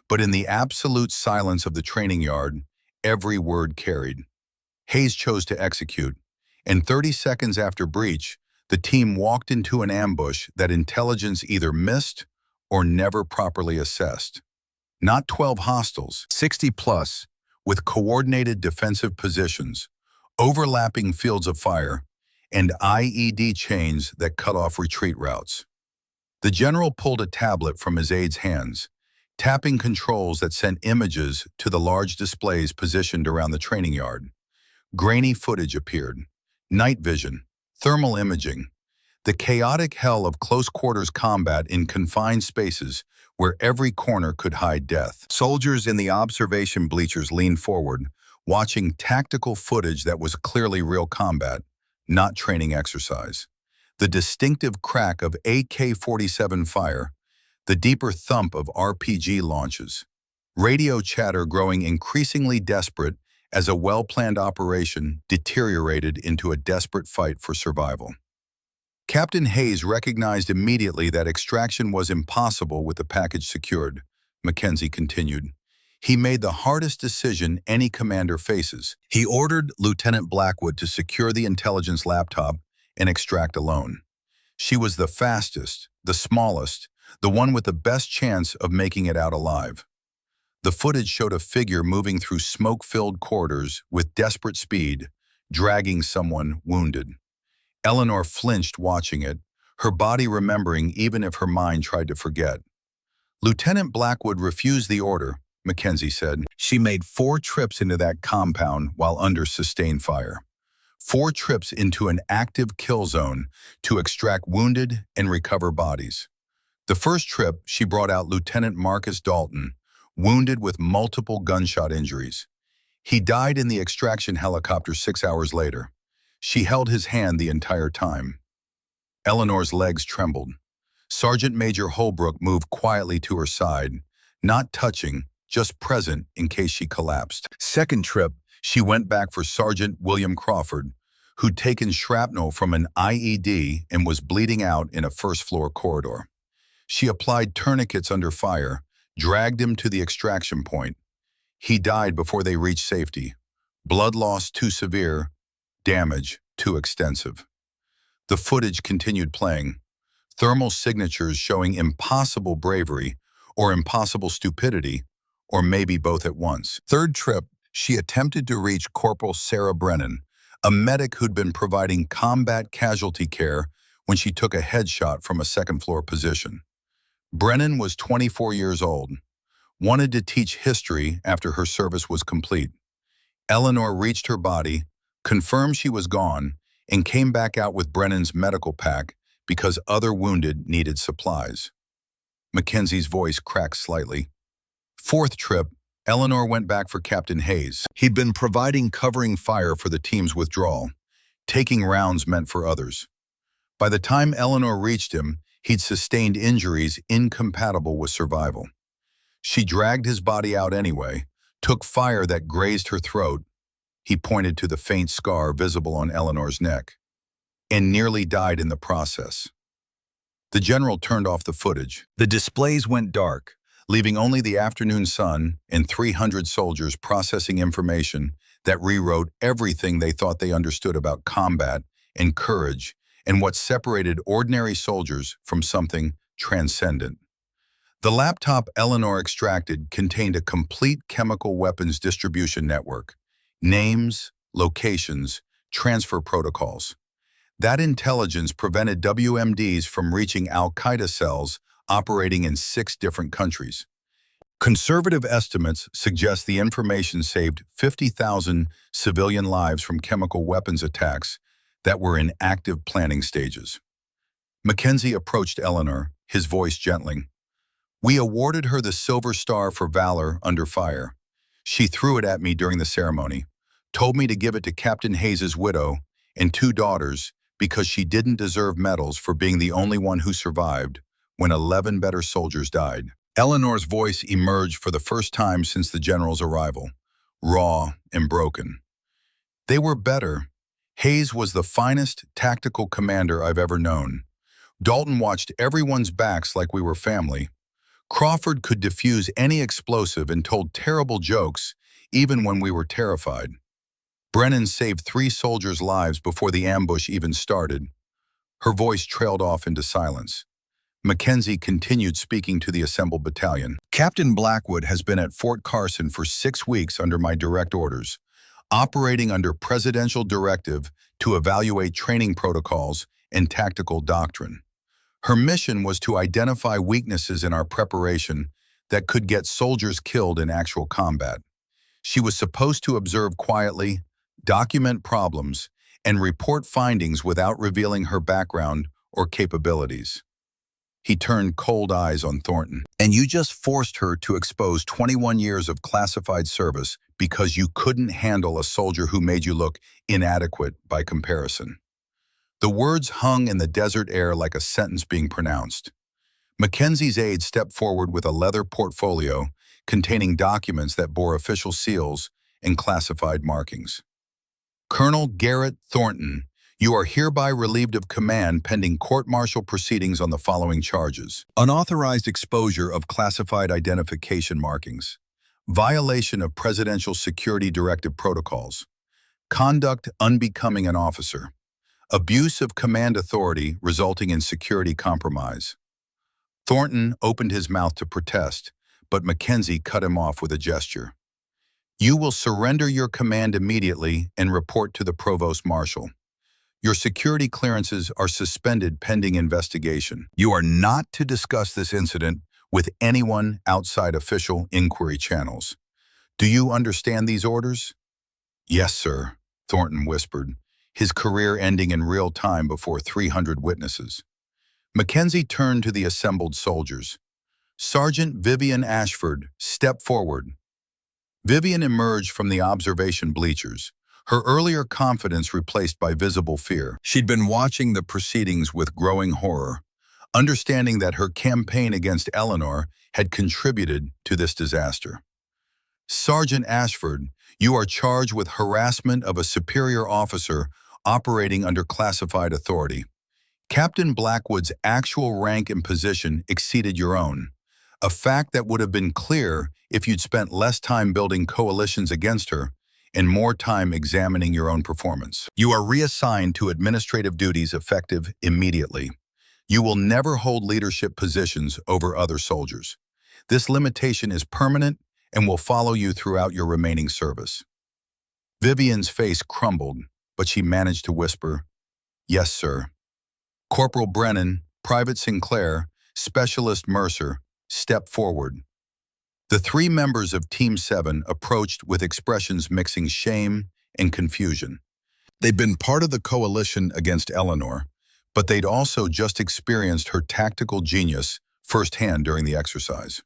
but in the absolute silence of the training yard, every word carried. Hayes chose to execute, and 30 seconds after breach, the team walked into an ambush that intelligence either missed or never properly assessed. Not 12 hostiles, 60-plus, with coordinated defensive positions, overlapping fields of fire, and IED chains that cut off retreat routes. The general pulled a tablet from his aide's hands, tapping controls that sent images to the large displays positioned around the training yard. Grainy footage appeared, night vision, thermal imaging, the chaotic hell of close-quarters combat in confined spaces where every corner could hide death. Soldiers in the observation bleachers leaned forward, watching tactical footage that was clearly real combat, not training exercise. The distinctive crack of AK-47 fire, the deeper thump of RPG launches, radio chatter growing increasingly desperate as a well-planned operation deteriorated into a desperate fight for survival. Captain Hayes recognized immediately that extraction was impossible with the package secured, Mackenzie continued. He made the hardest decision any commander faces. He ordered Lieutenant Blackwood to secure the intelligence laptop and extract alone. She was the fastest, the smallest, the one with the best chance of making it out alive. The footage showed a figure moving through smoke-filled corridors with desperate speed, dragging someone wounded. Eleanor flinched watching it, her body remembering even if her mind tried to forget. Lieutenant Blackwood refused the order, Mackenzie said. She made 4 trips into that compound while under sustained fire. 4 trips into an active kill zone to extract wounded and recover bodies. The first trip, she brought out Lieutenant Marcus Dalton, wounded with multiple gunshot injuries. He died in the extraction helicopter 6 hours later. She held his hand the entire time. Eleanor's legs trembled. Sergeant Major Holbrook moved quietly to her side, not touching, just present in case she collapsed. Second trip, she went back for Sergeant William Crawford, who'd taken shrapnel from an IED and was bleeding out in a first-floor corridor. She applied tourniquets under fire, dragged him to the extraction point. He died before they reached safety. Blood loss too severe, damage too extensive. The footage continued playing, thermal signatures showing impossible bravery or impossible stupidity, or maybe both at once. Third trip, she attempted to reach Corporal Sarah Brennan, a medic who'd been providing combat casualty care when she took a headshot from a second-floor position. Brennan was 24 years old, wanted to teach history after her service was complete. Eleanor reached her body, confirmed she was gone, and came back out with Brennan's medical pack because other wounded needed supplies. Mackenzie's voice cracked slightly. Fourth trip, Eleanor went back for Captain Hayes. He'd been providing covering fire for the team's withdrawal, taking rounds meant for others. By the time Eleanor reached him, he'd sustained injuries incompatible with survival. She dragged his body out anyway, took fire that grazed her throat. He pointed to the faint scar visible on Eleanor's neck, and nearly died in the process. The general turned off the footage. The displays went dark, leaving only the afternoon sun and 300 soldiers processing information that rewrote everything they thought they understood about combat and courage and what separated ordinary soldiers from something transcendent. The laptop Eleanor extracted contained a complete chemical weapons distribution network, names, locations, transfer protocols. That intelligence prevented WMDs from reaching al-Qaeda cells operating in 6 different countries. Conservative estimates suggest the information saved 50,000 civilian lives from chemical weapons attacks that were in active planning stages. Mackenzie approached Eleanor, his voice gentling. We awarded her the Silver Star for valor under fire. She threw it at me during the ceremony, told me to give it to Captain Hayes' widow and 2 daughters because she didn't deserve medals for being the only one who survived when 11 better soldiers died. Eleanor's voice emerged for the first time since the general's arrival, raw and broken. They were better. Hayes was the finest tactical commander I've ever known. Dalton watched everyone's backs like we were family. Crawford could defuse any explosive and told terrible jokes even when we were terrified. Brennan saved 3 soldiers' lives before the ambush even started. Her voice trailed off into silence. Mackenzie continued speaking to the assembled battalion. Captain Blackwood has been at Fort Carson for 6 weeks under my direct orders, operating under presidential directive to evaluate training protocols and tactical doctrine. Her mission was to identify weaknesses in our preparation that could get soldiers killed in actual combat. She was supposed to observe quietly, document problems, and report findings without revealing her background or capabilities. He turned cold eyes on Thornton. And you just forced her to expose 21 years of classified service because you couldn't handle a soldier who made you look inadequate by comparison. The words hung in the desert air like a sentence being pronounced. Mackenzie's aide stepped forward with a leather portfolio containing documents that bore official seals and classified markings. Colonel Garrett Thornton, you are hereby relieved of command pending court-martial proceedings on the following charges. Unauthorized exposure of classified identification markings, violation of Presidential Security Directive protocols, conduct unbecoming an officer, abuse of command authority resulting in security compromise. Thornton opened his mouth to protest, but Mackenzie cut him off with a gesture. You will surrender your command immediately and report to the Provost Marshal. Your security clearances are suspended pending investigation. You are not to discuss this incident with anyone outside official inquiry channels. Do you understand these orders? Yes, sir, Thornton whispered, his career ending in real time before 300 witnesses. Mackenzie turned to the assembled soldiers. Sergeant Vivian Ashford, step forward. Vivian emerged from the observation bleachers, her earlier confidence replaced by visible fear. She'd been watching the proceedings with growing horror, understanding that her campaign against Eleanor had contributed to this disaster. Sergeant Ashford, you are charged with harassment of a superior officer operating under classified authority. Captain Blackwood's actual rank and position exceeded your own, a fact that would have been clear if you'd spent less time building coalitions against her and more time examining your own performance. You are reassigned to administrative duties effective immediately. You will never hold leadership positions over other soldiers. This limitation is permanent and will follow you throughout your remaining service. Vivian's face crumbled, but she managed to whisper, "Yes, sir." Corporal Brennan, Private Sinclair, Specialist Mercer stepped forward. The three members of Team 7 approached with expressions mixing shame and confusion. They'd been part of the coalition against Eleanor, but they'd also just experienced her tactical genius firsthand during the exercise.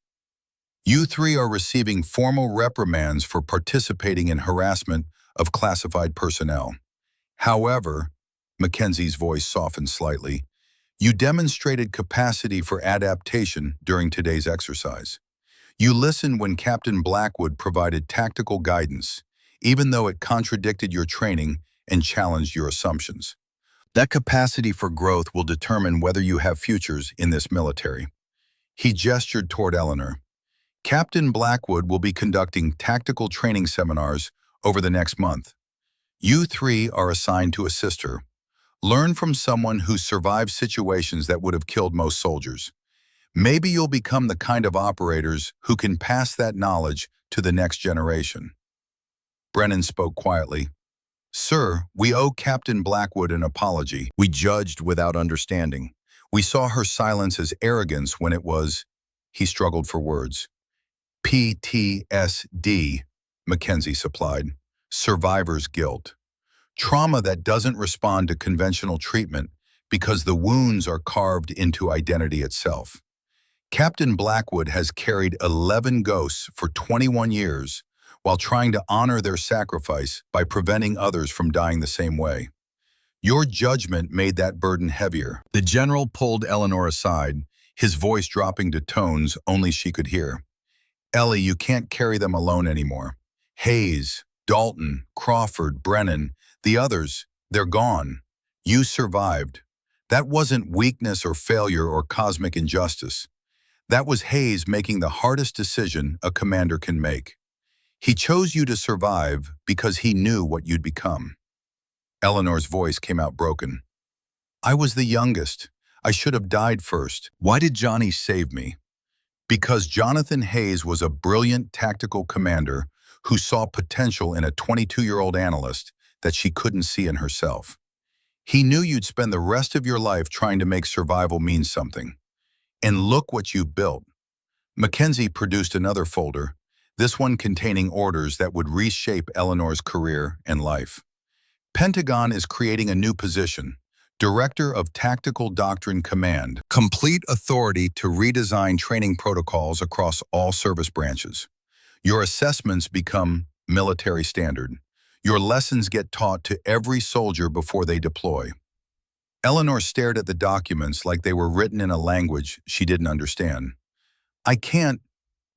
You three are receiving formal reprimands for participating in harassment of classified personnel. However, Mackenzie's voice softened slightly, you demonstrated capacity for adaptation during today's exercise. You listened when Captain Blackwood provided tactical guidance, even though it contradicted your training and challenged your assumptions. That capacity for growth will determine whether you have futures in this military. He gestured toward Eleanor. Captain Blackwood will be conducting tactical training seminars over the next month. You three are assigned to assist her. Learn from someone who survived situations that would have killed most soldiers. Maybe you'll become the kind of operators who can pass that knowledge to the next generation. Brennan spoke quietly. Sir, we owe Captain Blackwood an apology. We judged without understanding. We saw her silence as arrogance when it was, he struggled for words. PTSD, Mackenzie supplied. Survivor's guilt. Trauma that doesn't respond to conventional treatment because the wounds are carved into identity itself. Captain Blackwood has carried 11 ghosts for 21 years while trying to honor their sacrifice by preventing others from dying the same way. Your judgment made that burden heavier. The general pulled Eleanor aside, his voice dropping to tones only she could hear. Ellie, you can't carry them alone anymore. Hayes, Dalton, Crawford, Brennan, the others, they're gone. You survived. That wasn't weakness or failure or cosmic injustice. That was Hayes making the hardest decision a commander can make. He chose you to survive because he knew what you'd become. Eleanor's voice came out broken. I was the youngest. I should have died first. Why did Johnny save me? Because Jonathan Hayes was a brilliant tactical commander who saw potential in a 22-year-old analyst that she couldn't see in herself. He knew you'd spend the rest of your life trying to make survival mean something. And look what you built. Mackenzie produced another folder, this one containing orders that would reshape Eleanor's career and life. Pentagon is creating a new position, Director of Tactical Doctrine Command, complete authority to redesign training protocols across all service branches. Your assessments become military standard. Your lessons get taught to every soldier before they deploy. Eleanor stared at the documents like they were written in a language she didn't understand. I can't.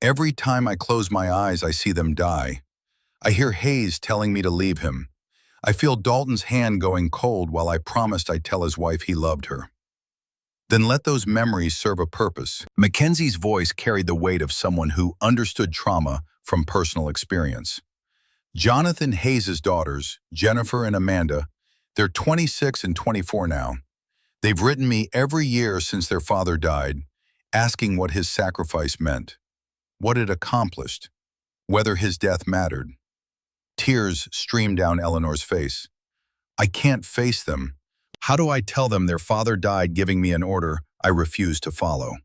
Every time I close my eyes, I see them die. I hear Hayes telling me to leave him. I feel Dalton's hand going cold while I promised I'd tell his wife he loved her. Then let those memories serve a purpose. Mackenzie's voice carried the weight of someone who understood trauma from personal experience. Jonathan Hayes' daughters, Jennifer and Amanda, they're 26 and 24 now. They've written me every year since their father died, asking what his sacrifice meant, what it accomplished, whether his death mattered. Tears streamed down Eleanor's face. I can't face them. How do I tell them their father died giving me an order I refused to follow?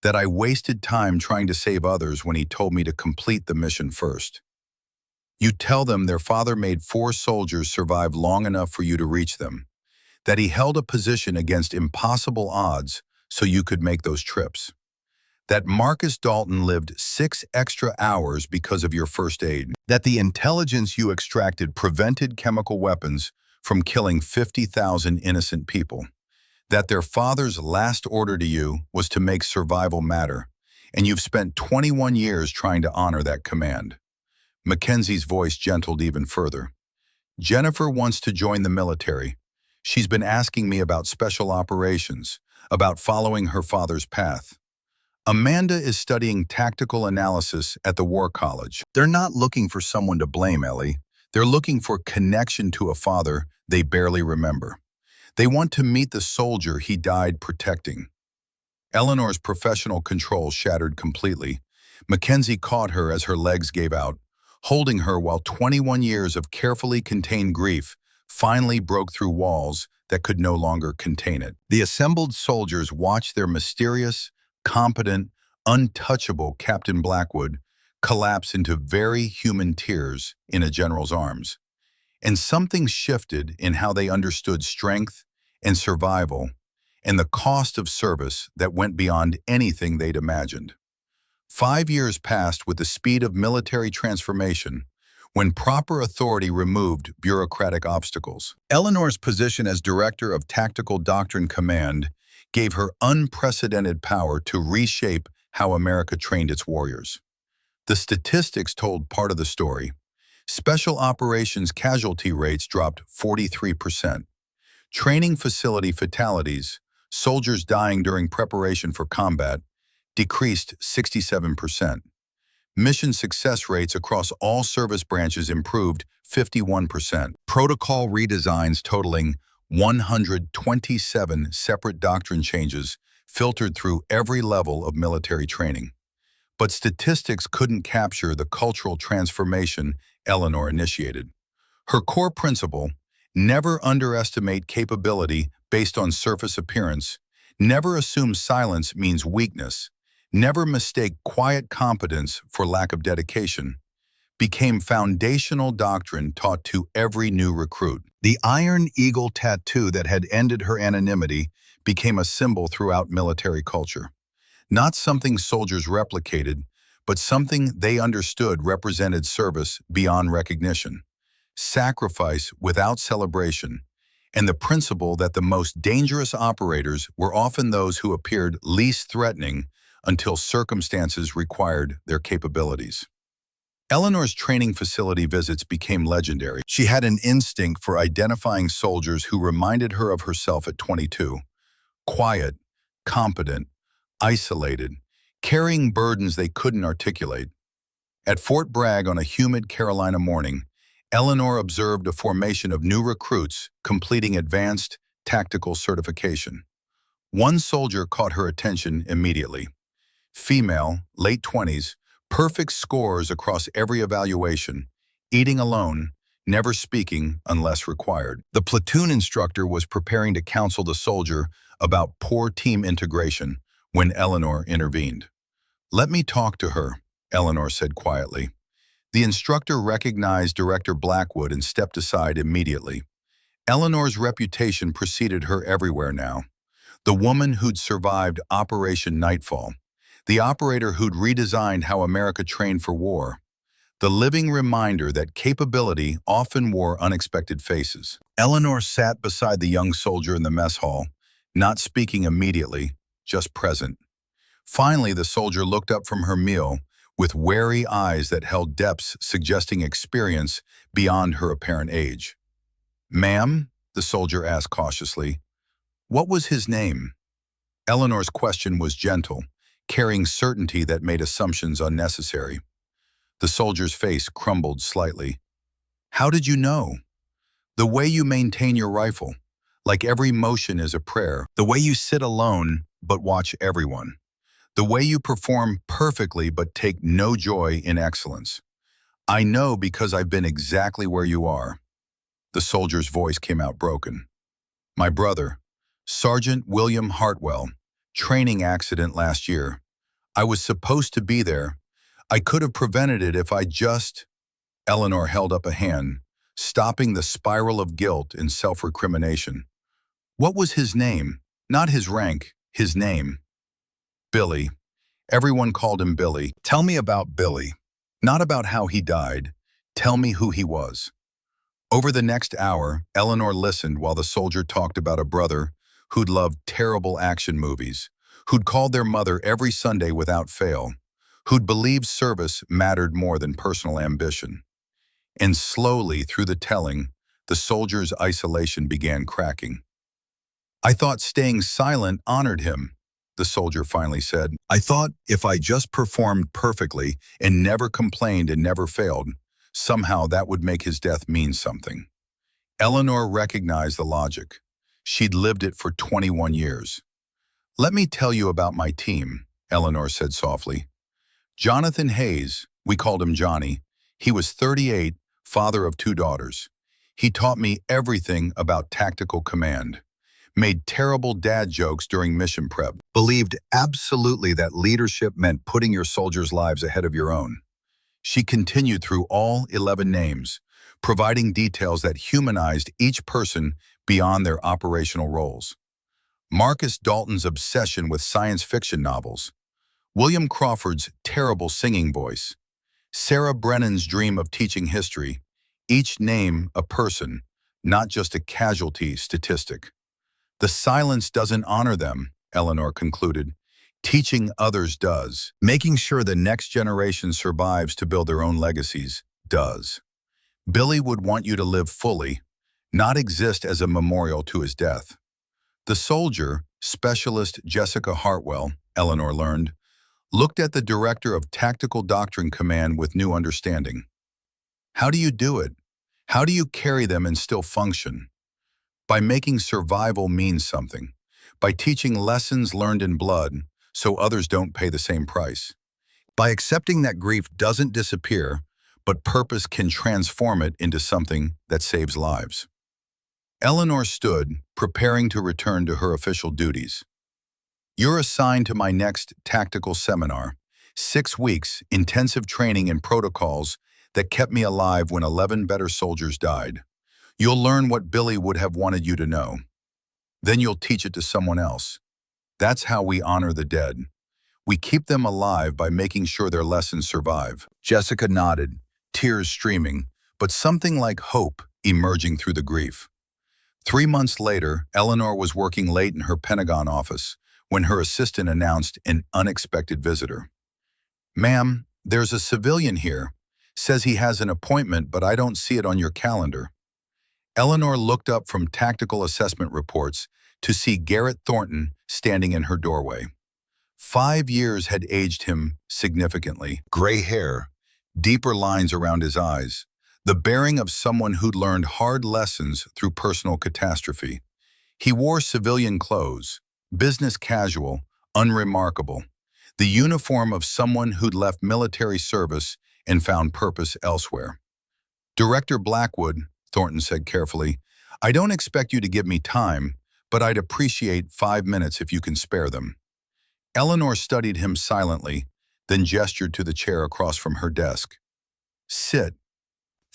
That I wasted time trying to save others when he told me to complete the mission first. You tell them their father made 4 soldiers survive long enough for you to reach them, that he held a position against impossible odds so you could make those trips. that Marcus Dalton lived 6 extra hours because of your first aid, that the intelligence you extracted prevented chemical weapons from killing 50,000 innocent people, that their father's last order to you was to make survival matter, and you've spent 21 years trying to honor that command. Mackenzie's voice gentled even further. Jennifer wants to join the military. She's been asking me about special operations, about following her father's path. Amanda is studying tactical analysis at the War College. They're not looking for someone to blame, Ellie. They're looking for connection to a father they barely remember. They want to meet the soldier he died protecting. Eleanor's professional control shattered completely. Mackenzie caught her as her legs gave out, holding her while 21 years of carefully contained grief finally broke through walls that could no longer contain it. The assembled soldiers watched their mysterious, competent, untouchable Captain Blackwood collapse into very human tears in a general's arms. And something shifted in how they understood strength and survival and the cost of service that went beyond anything they'd imagined. 5 years passed with the speed of military transformation when proper authority removed bureaucratic obstacles. Eleanor's position as Director of Tactical Doctrine Command gave her unprecedented power to reshape how America trained its warriors. The statistics told part of the story. Special operations casualty rates dropped 43%. Training facility fatalities, soldiers dying during preparation for combat, decreased 67%. Mission success rates across all service branches improved 51%. Protocol redesigns totaling 127 separate doctrine changes filtered through every level of military training. But statistics couldn't capture the cultural transformation Eleanor initiated. Her core principle, never underestimate capability based on surface appearance, never assume silence means weakness, never mistake quiet competence for lack of dedication, became foundational doctrine taught to every new recruit. The Iron Eagle tattoo that had ended her anonymity became a symbol throughout military culture. Not something soldiers replicated, but something they understood represented service beyond recognition, sacrifice without celebration, and the principle that the most dangerous operators were often those who appeared least threatening until circumstances required their capabilities. Eleanor's training facility visits became legendary. She had an instinct for identifying soldiers who reminded her of herself at 22. Quiet, competent, isolated, carrying burdens they couldn't articulate. At Fort Bragg on a humid Carolina morning, Eleanor observed a formation of new recruits completing advanced tactical certification. One soldier caught her attention immediately. Female, late 20s, perfect scores across every evaluation, eating alone, never speaking unless required. The platoon instructor was preparing to counsel the soldier about poor team integration when Eleanor intervened. "Let me talk to her," Eleanor said quietly. The instructor recognized Director Blackwood and stepped aside immediately. Eleanor's reputation preceded her everywhere now. The woman who'd survived Operation Nightfall, the operator who'd redesigned how America trained for war, the living reminder that capability often wore unexpected faces. Eleanor sat beside the young soldier in the mess hall, not speaking immediately, just present. Finally, the soldier looked up from her meal with wary eyes that held depths suggesting experience beyond her apparent age. "Ma'am," the soldier asked cautiously, "what was his name?" Eleanor's question was gentle, carrying certainty that made assumptions unnecessary. The soldier's face crumbled slightly. "How did you know?" "The way you maintain your rifle, like every motion is a prayer. The way you sit alone but watch everyone. The way you perform perfectly but take no joy in excellence. I know because I've been exactly where you are." The soldier's voice came out broken. "My brother, Sergeant William Hartwell, training accident last year. I was supposed to be there. I could have prevented it if I just—" Eleanor held up a hand, stopping the spiral of guilt and self-recrimination. "What was his name? Not his rank, his name." "Billy." Everyone called him Billy. Tell me about Billy. Not about how he died. Tell me who he was. Over the next hour, Eleanor listened while the soldier talked about a brother who'd loved terrible action movies, who'd called their mother every Sunday without fail, who'd believed service mattered more than personal ambition. And slowly, through the telling, the soldier's isolation began cracking. I thought staying silent honored him, the soldier finally said. I thought if I just performed perfectly and never complained and never failed, somehow that would make his death mean something. Eleanor recognized the logic. She'd lived it for 21 years. Let me tell you about my team, Eleanor said softly. Jonathan Hayes, we called him Johnny. He was 38, father of 2 daughters. He taught me everything about tactical command, made terrible dad jokes during mission prep, believed absolutely that leadership meant putting your soldiers' lives ahead of your own. She continued through all 11 names, providing details that humanized each person beyond their operational roles. Marcus Dalton's obsession with science fiction novels, William Crawford's terrible singing voice, Sarah Brennan's dream of teaching history, each name a person, not just a casualty statistic. The silence doesn't honor them, Eleanor concluded. Teaching others does. Making sure the next generation survives to build their own legacies does. Billy would want you to live fully, not exist as a memorial to his death. The soldier, Specialist Jessica Hartwell, Eleanor learned, looked at the director of Tactical Doctrine Command with new understanding. How do you do it? How do you carry them and still function? By making survival mean something. By teaching lessons learned in blood so others don't pay the same price. By accepting that grief doesn't disappear, but purpose can transform it into something that saves lives. Eleanor stood, preparing to return to her official duties. You're assigned to my next tactical seminar, 6 weeks, intensive training and protocols that kept me alive when 11 better soldiers died. You'll learn what Billy would have wanted you to know. Then you'll teach it to someone else. That's how we honor the dead. We keep them alive by making sure their lessons survive. Jessica nodded, tears streaming, but something like hope emerging through the grief. 3 months later, Eleanor was working late in her Pentagon office when her assistant announced an unexpected visitor. Ma'am, there's a civilian here. Says he has an appointment, but I don't see it on your calendar. Eleanor looked up from tactical assessment reports to see Garrett Thornton standing in her doorway. 5 years had aged him significantly. Gray hair, deeper lines around his eyes, the bearing of someone who'd learned hard lessons through personal catastrophe. He wore civilian clothes, business casual, unremarkable, the uniform of someone who'd left military service and found purpose elsewhere. Director Blackwood, Thornton said carefully, I don't expect you to give me time, but I'd appreciate 5 minutes if you can spare them. Eleanor studied him silently, then gestured to the chair across from her desk. Sit.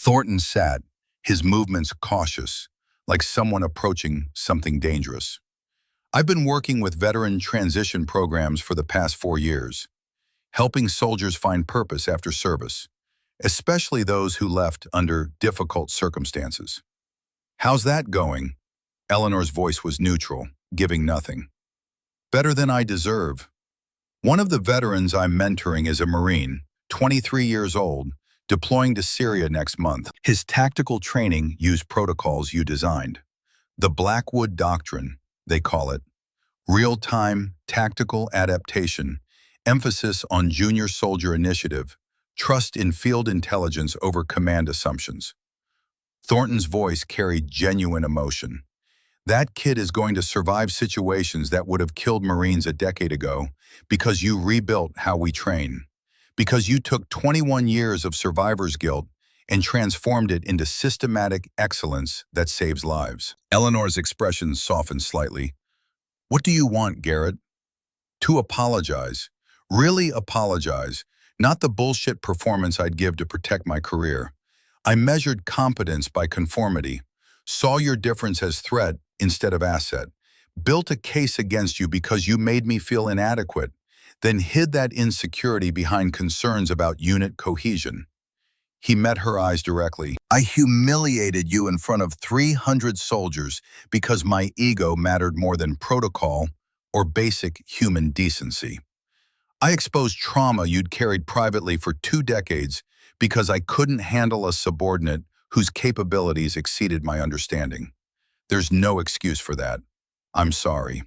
Thornton sat, his movements cautious, like someone approaching something dangerous. I've been working with veteran transition programs for the past 4 years, helping soldiers find purpose after service, especially those who left under difficult circumstances. How's that going? Eleanor's voice was neutral, giving nothing. Better than I deserve. One of the veterans I'm mentoring is a Marine, 23 years old, deploying to Syria next month. His tactical training used protocols you designed. The Blackwood Doctrine, they call it. Real-time, tactical adaptation, emphasis on junior soldier initiative, trust in field intelligence over command assumptions. Thornton's voice carried genuine emotion. That kid is going to survive situations that would have killed Marines a decade ago because you rebuilt how we train, because you took 21 years of survivor's guilt and transformed it into systematic excellence that saves lives. Eleanor's expression softened slightly. What do you want, Garrett? To apologize. Really apologize. Not the bullshit performance I'd give to protect my career. I measured competence by conformity, saw your difference as threat instead of asset, built a case against you because you made me feel inadequate, then hid that insecurity behind concerns about unit cohesion. He met her eyes directly. I humiliated you in front of 300 soldiers because my ego mattered more than protocol or basic human decency. I exposed trauma you'd carried privately for 2 decades because I couldn't handle a subordinate whose capabilities exceeded my understanding. There's no excuse for that. I'm sorry.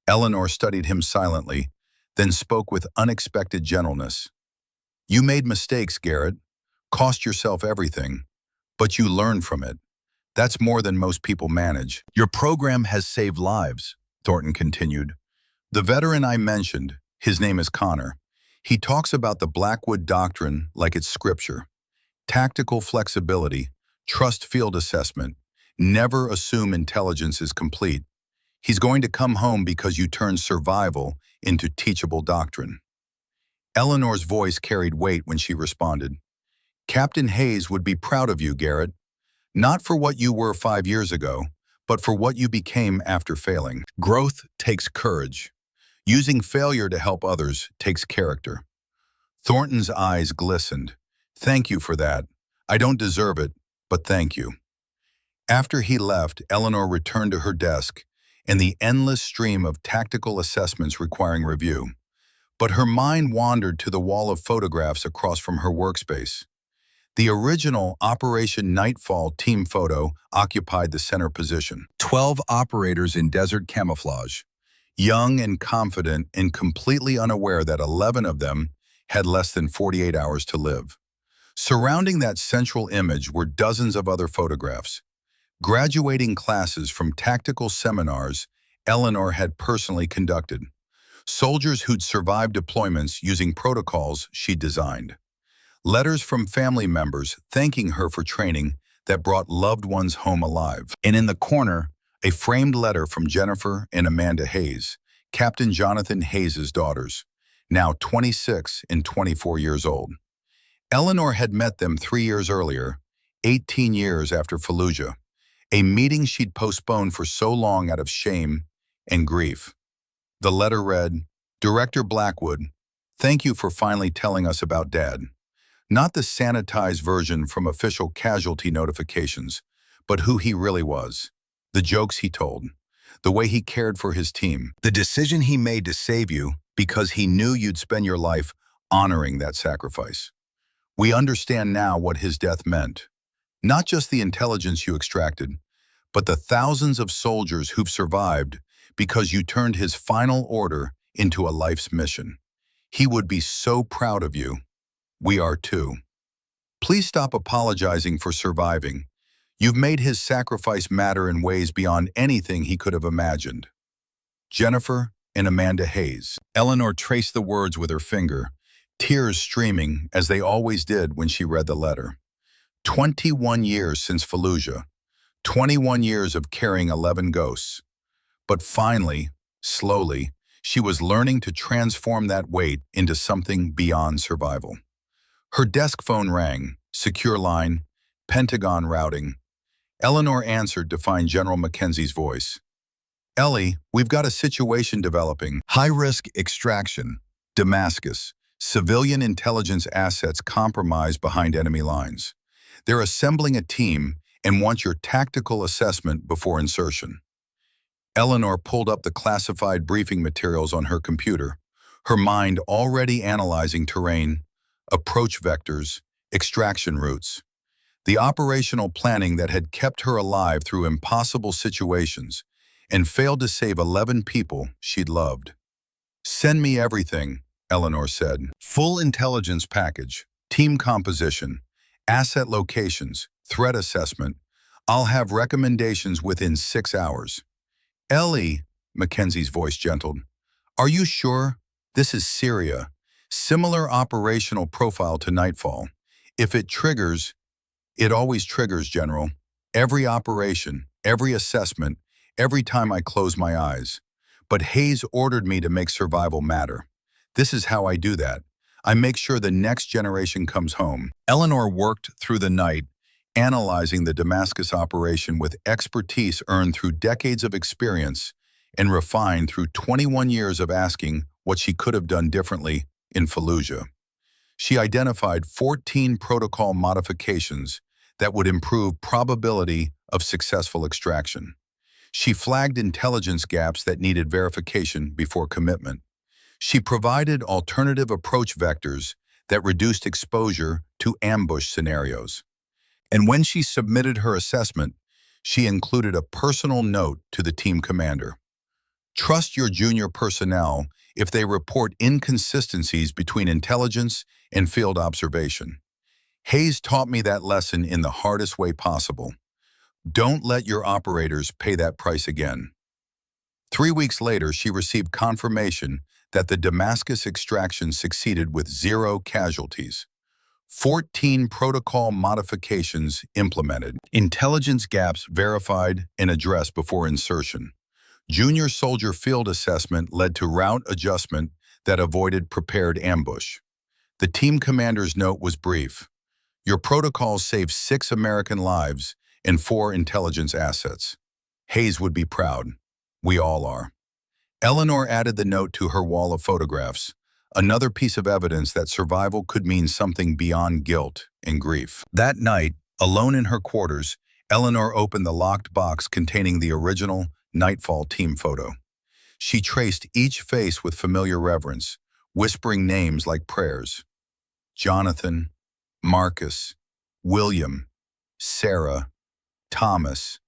Eleanor studied him silently, then spoke with unexpected gentleness. You made mistakes, Garrett. Cost yourself everything. But you learned from it. That's more than most people manage. Your program has saved lives, Thornton continued. The veteran I mentioned, his name is Connor. He talks about the Blackwood Doctrine like it's scripture. Tactical flexibility, trust field assessment, never assume intelligence is complete. He's going to come home because you turned survival into teachable doctrine. Eleanor's voice carried weight when she responded. Captain Hayes would be proud of you, Garrett. Not for what you were 5 years ago, but for what you became after failing. Growth takes courage. Using failure to help others takes character. Thornton's eyes glistened. Thank you for that. I don't deserve it, but thank you. After he left, Eleanor returned to her desk and the endless stream of tactical assessments requiring review. But her mind wandered to the wall of photographs across from her workspace. The original Operation Nightfall team photo occupied the center position. 12 operators in desert camouflage, young and confident and completely unaware that 11 of them had less than 48 hours to live. Surrounding that central image were dozens of other photographs. Graduating classes from tactical seminars Eleanor had personally conducted. Soldiers who'd survived deployments using protocols she'd designed. Letters from family members thanking her for training that brought loved ones home alive. And in the corner, a framed letter from Jennifer and Amanda Hayes, Captain Jonathan Hayes' daughters, now 26 and 24 years old. Eleanor had met them 3 years earlier, 18 years after Fallujah, a meeting she'd postponed for so long out of shame and grief. The letter read, Director Blackwood, thank you for finally telling us about Dad. Not the sanitized version from official casualty notifications, but who he really was. The jokes he told, the way he cared for his team, the decision he made to save you because he knew you'd spend your life honoring that sacrifice. We understand now what his death meant. Not just the intelligence you extracted, but the thousands of soldiers who've survived because you turned his final order into a life's mission. He would be so proud of you. We are too. Please stop apologizing for surviving. You've made his sacrifice matter in ways beyond anything he could have imagined. Jennifer and Amanda Hayes. Eleanor traced the words with her finger, tears streaming as they always did when she read the letter. 21 years since Fallujah. 21 years of carrying 11 ghosts. But finally, slowly, she was learning to transform that weight into something beyond survival. Her desk phone rang, secure line, Pentagon routing. Eleanor answered to find General Mackenzie's voice. Ellie, we've got a situation developing. High-risk extraction. Damascus. Civilian intelligence assets compromised behind enemy lines. They're assembling a team and want your tactical assessment before insertion. Eleanor pulled up the classified briefing materials on her computer, her mind already analyzing terrain, approach vectors, extraction routes. The operational planning that had kept her alive through impossible situations and failed to save 11 people she'd loved. Send me everything, Eleanor said. Full intelligence package, team composition, asset locations, threat assessment. I'll have recommendations within 6 hours. Ellie, Mackenzie's voice gentled. Are you sure? This is Syria. Similar operational profile to Nightfall. If it triggers, it always triggers, General. Every operation, every assessment, every time I close my eyes. But Hayes ordered me to make survival matter. This is how I do that. I make sure the next generation comes home. Eleanor worked through the night, analyzing the Damascus operation with expertise earned through decades of experience and refined through 21 years of asking what she could have done differently in Fallujah. She identified 14 protocol modifications that would improve probability of successful extraction. She flagged intelligence gaps that needed verification before commitment. She provided alternative approach vectors that reduced exposure to ambush scenarios. And when she submitted her assessment, she included a personal note to the team commander. Trust your junior personnel if they report inconsistencies between intelligence and field observation. Hayes taught me that lesson in the hardest way possible. Don't let your operators pay that price again. 3 weeks later, she received confirmation that the Damascus extraction succeeded with 0 casualties. 14 protocol modifications implemented. Intelligence gaps verified and addressed before insertion. Junior soldier field assessment led to route adjustment that avoided prepared ambush. The team commander's note was brief. Your protocols saved 6 American lives and 4 intelligence assets. Hayes would be proud. We all are. Eleanor added the note to her wall of photographs, another piece of evidence that survival could mean something beyond guilt and grief. That night, alone in her quarters, Eleanor opened the locked box containing the original Nightfall team photo. She traced each face with familiar reverence, whispering names like prayers. Jonathan, Marcus, William, Sarah, Thomas,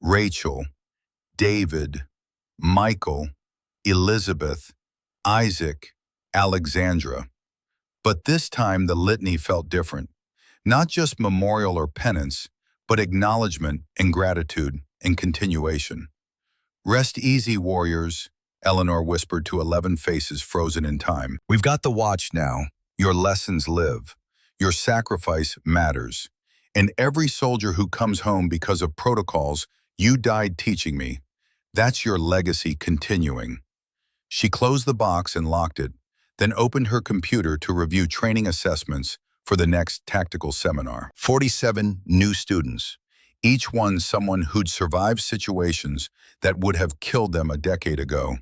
Rachel, David, Michael, Elizabeth, Isaac, Alexandra. But this time the litany felt different. Not just memorial or penance, but acknowledgement and gratitude and continuation. Rest easy, warriors, Eleanor whispered to 11 faces frozen in time. We've got the watch now. Your lessons live. Your sacrifice matters. And every soldier who comes home because of protocols you died teaching me, that's your legacy continuing. She closed the box and locked it, then opened her computer to review training assessments for the next tactical seminar. 47 new students, each one someone who'd survived situations that would have killed them a decade ago.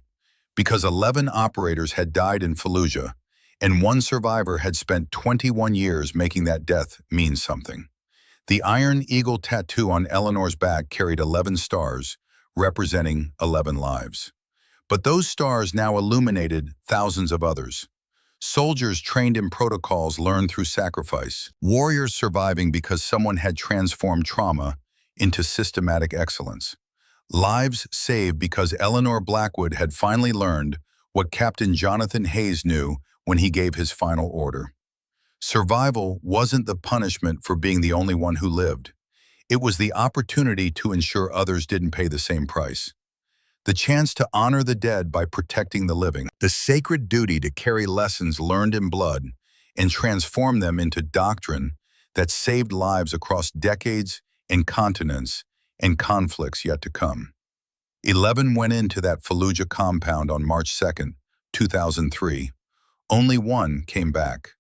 Because 11 operators had died in Fallujah, and 1 survivor had spent 21 years making that death mean something. The Iron Eagle tattoo on Eleanor's back carried 11 stars, representing 11 lives. But those stars now illuminated thousands of others. Soldiers trained in protocols learned through sacrifice. Warriors surviving because someone had transformed trauma into systematic excellence. Lives saved because Eleanor Blackwood had finally learned what Captain Jonathan Hayes knew when he gave his final order. Survival wasn't the punishment for being the only one who lived. It was the opportunity to ensure others didn't pay the same price. The chance to honor the dead by protecting the living. The sacred duty to carry lessons learned in blood and transform them into doctrine that saved lives across decades and continents and conflicts yet to come. 11 went into that Fallujah compound on March 2nd, 2003. Only 1 came back.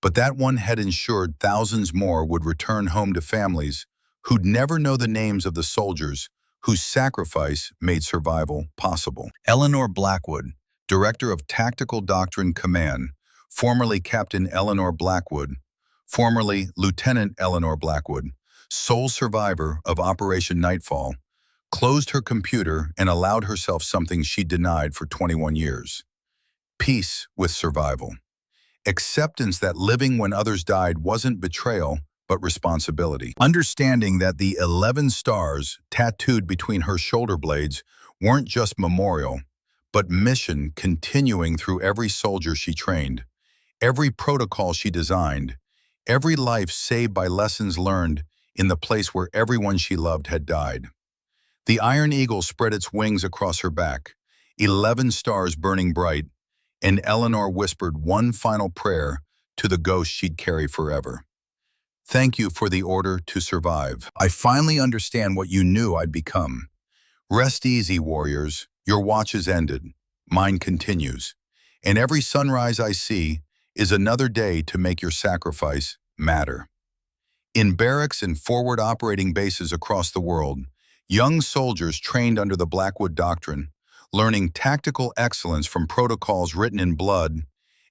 But that one had ensured thousands more would return home to families who'd never know the names of the soldiers whose sacrifice made survival possible. Eleanor Blackwood, Director of Tactical Doctrine Command, formerly Captain Eleanor Blackwood, formerly Lieutenant Eleanor Blackwood, sole survivor of Operation Nightfall, closed her computer and allowed herself something she denied for 21 years. Peace with survival. Acceptance that living when others died wasn't betrayal, but responsibility. Understanding that the 11 stars tattooed between her shoulder blades weren't just memorial, but mission continuing through every soldier she trained, every protocol she designed, every life saved by lessons learned in the place where everyone she loved had died. The Iron Eagle spread its wings across her back, 11 stars burning bright, and Eleanor whispered one final prayer to the ghost she'd carry forever. Thank you for the order to survive. I finally understand what you knew I'd become. Rest easy, warriors. Your watch is ended. Mine continues. And every sunrise I see is another day to make your sacrifice matter. In barracks and forward operating bases across the world, young soldiers trained under the Blackwood Doctrine learning tactical excellence from protocols written in blood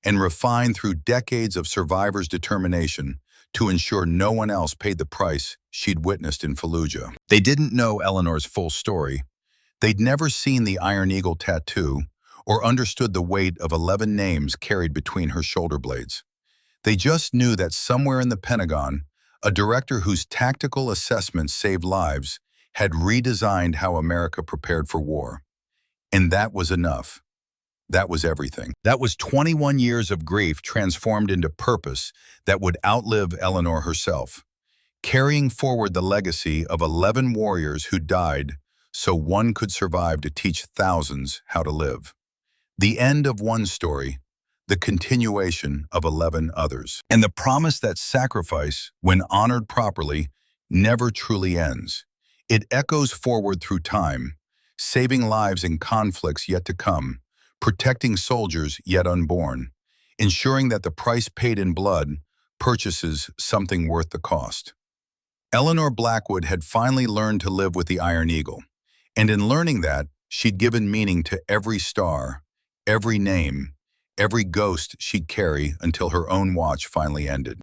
and refined through decades of survivors' determination to ensure no one else paid the price she'd witnessed in Fallujah. They didn't know Eleanor's full story. They'd never seen the Iron Eagle tattoo or understood the weight of 11 names carried between her shoulder blades. They just knew that somewhere in the Pentagon, a director whose tactical assessments saved lives had redesigned how America prepared for war. And that was enough. That was everything. That was 21 years of grief transformed into purpose that would outlive Eleanor herself, carrying forward the legacy of 11 warriors who died so one could survive to teach thousands how to live. The end of one story, the continuation of 11 others. And the promise that sacrifice, when honored properly, never truly ends. It echoes forward through time, saving lives in conflicts yet to come, protecting soldiers yet unborn, ensuring that the price paid in blood purchases something worth the cost. Eleanor Blackwood had finally learned to live with the Iron Eagle, and in learning that, she'd given meaning to every star, every name, every ghost she'd carry until her own watch finally ended.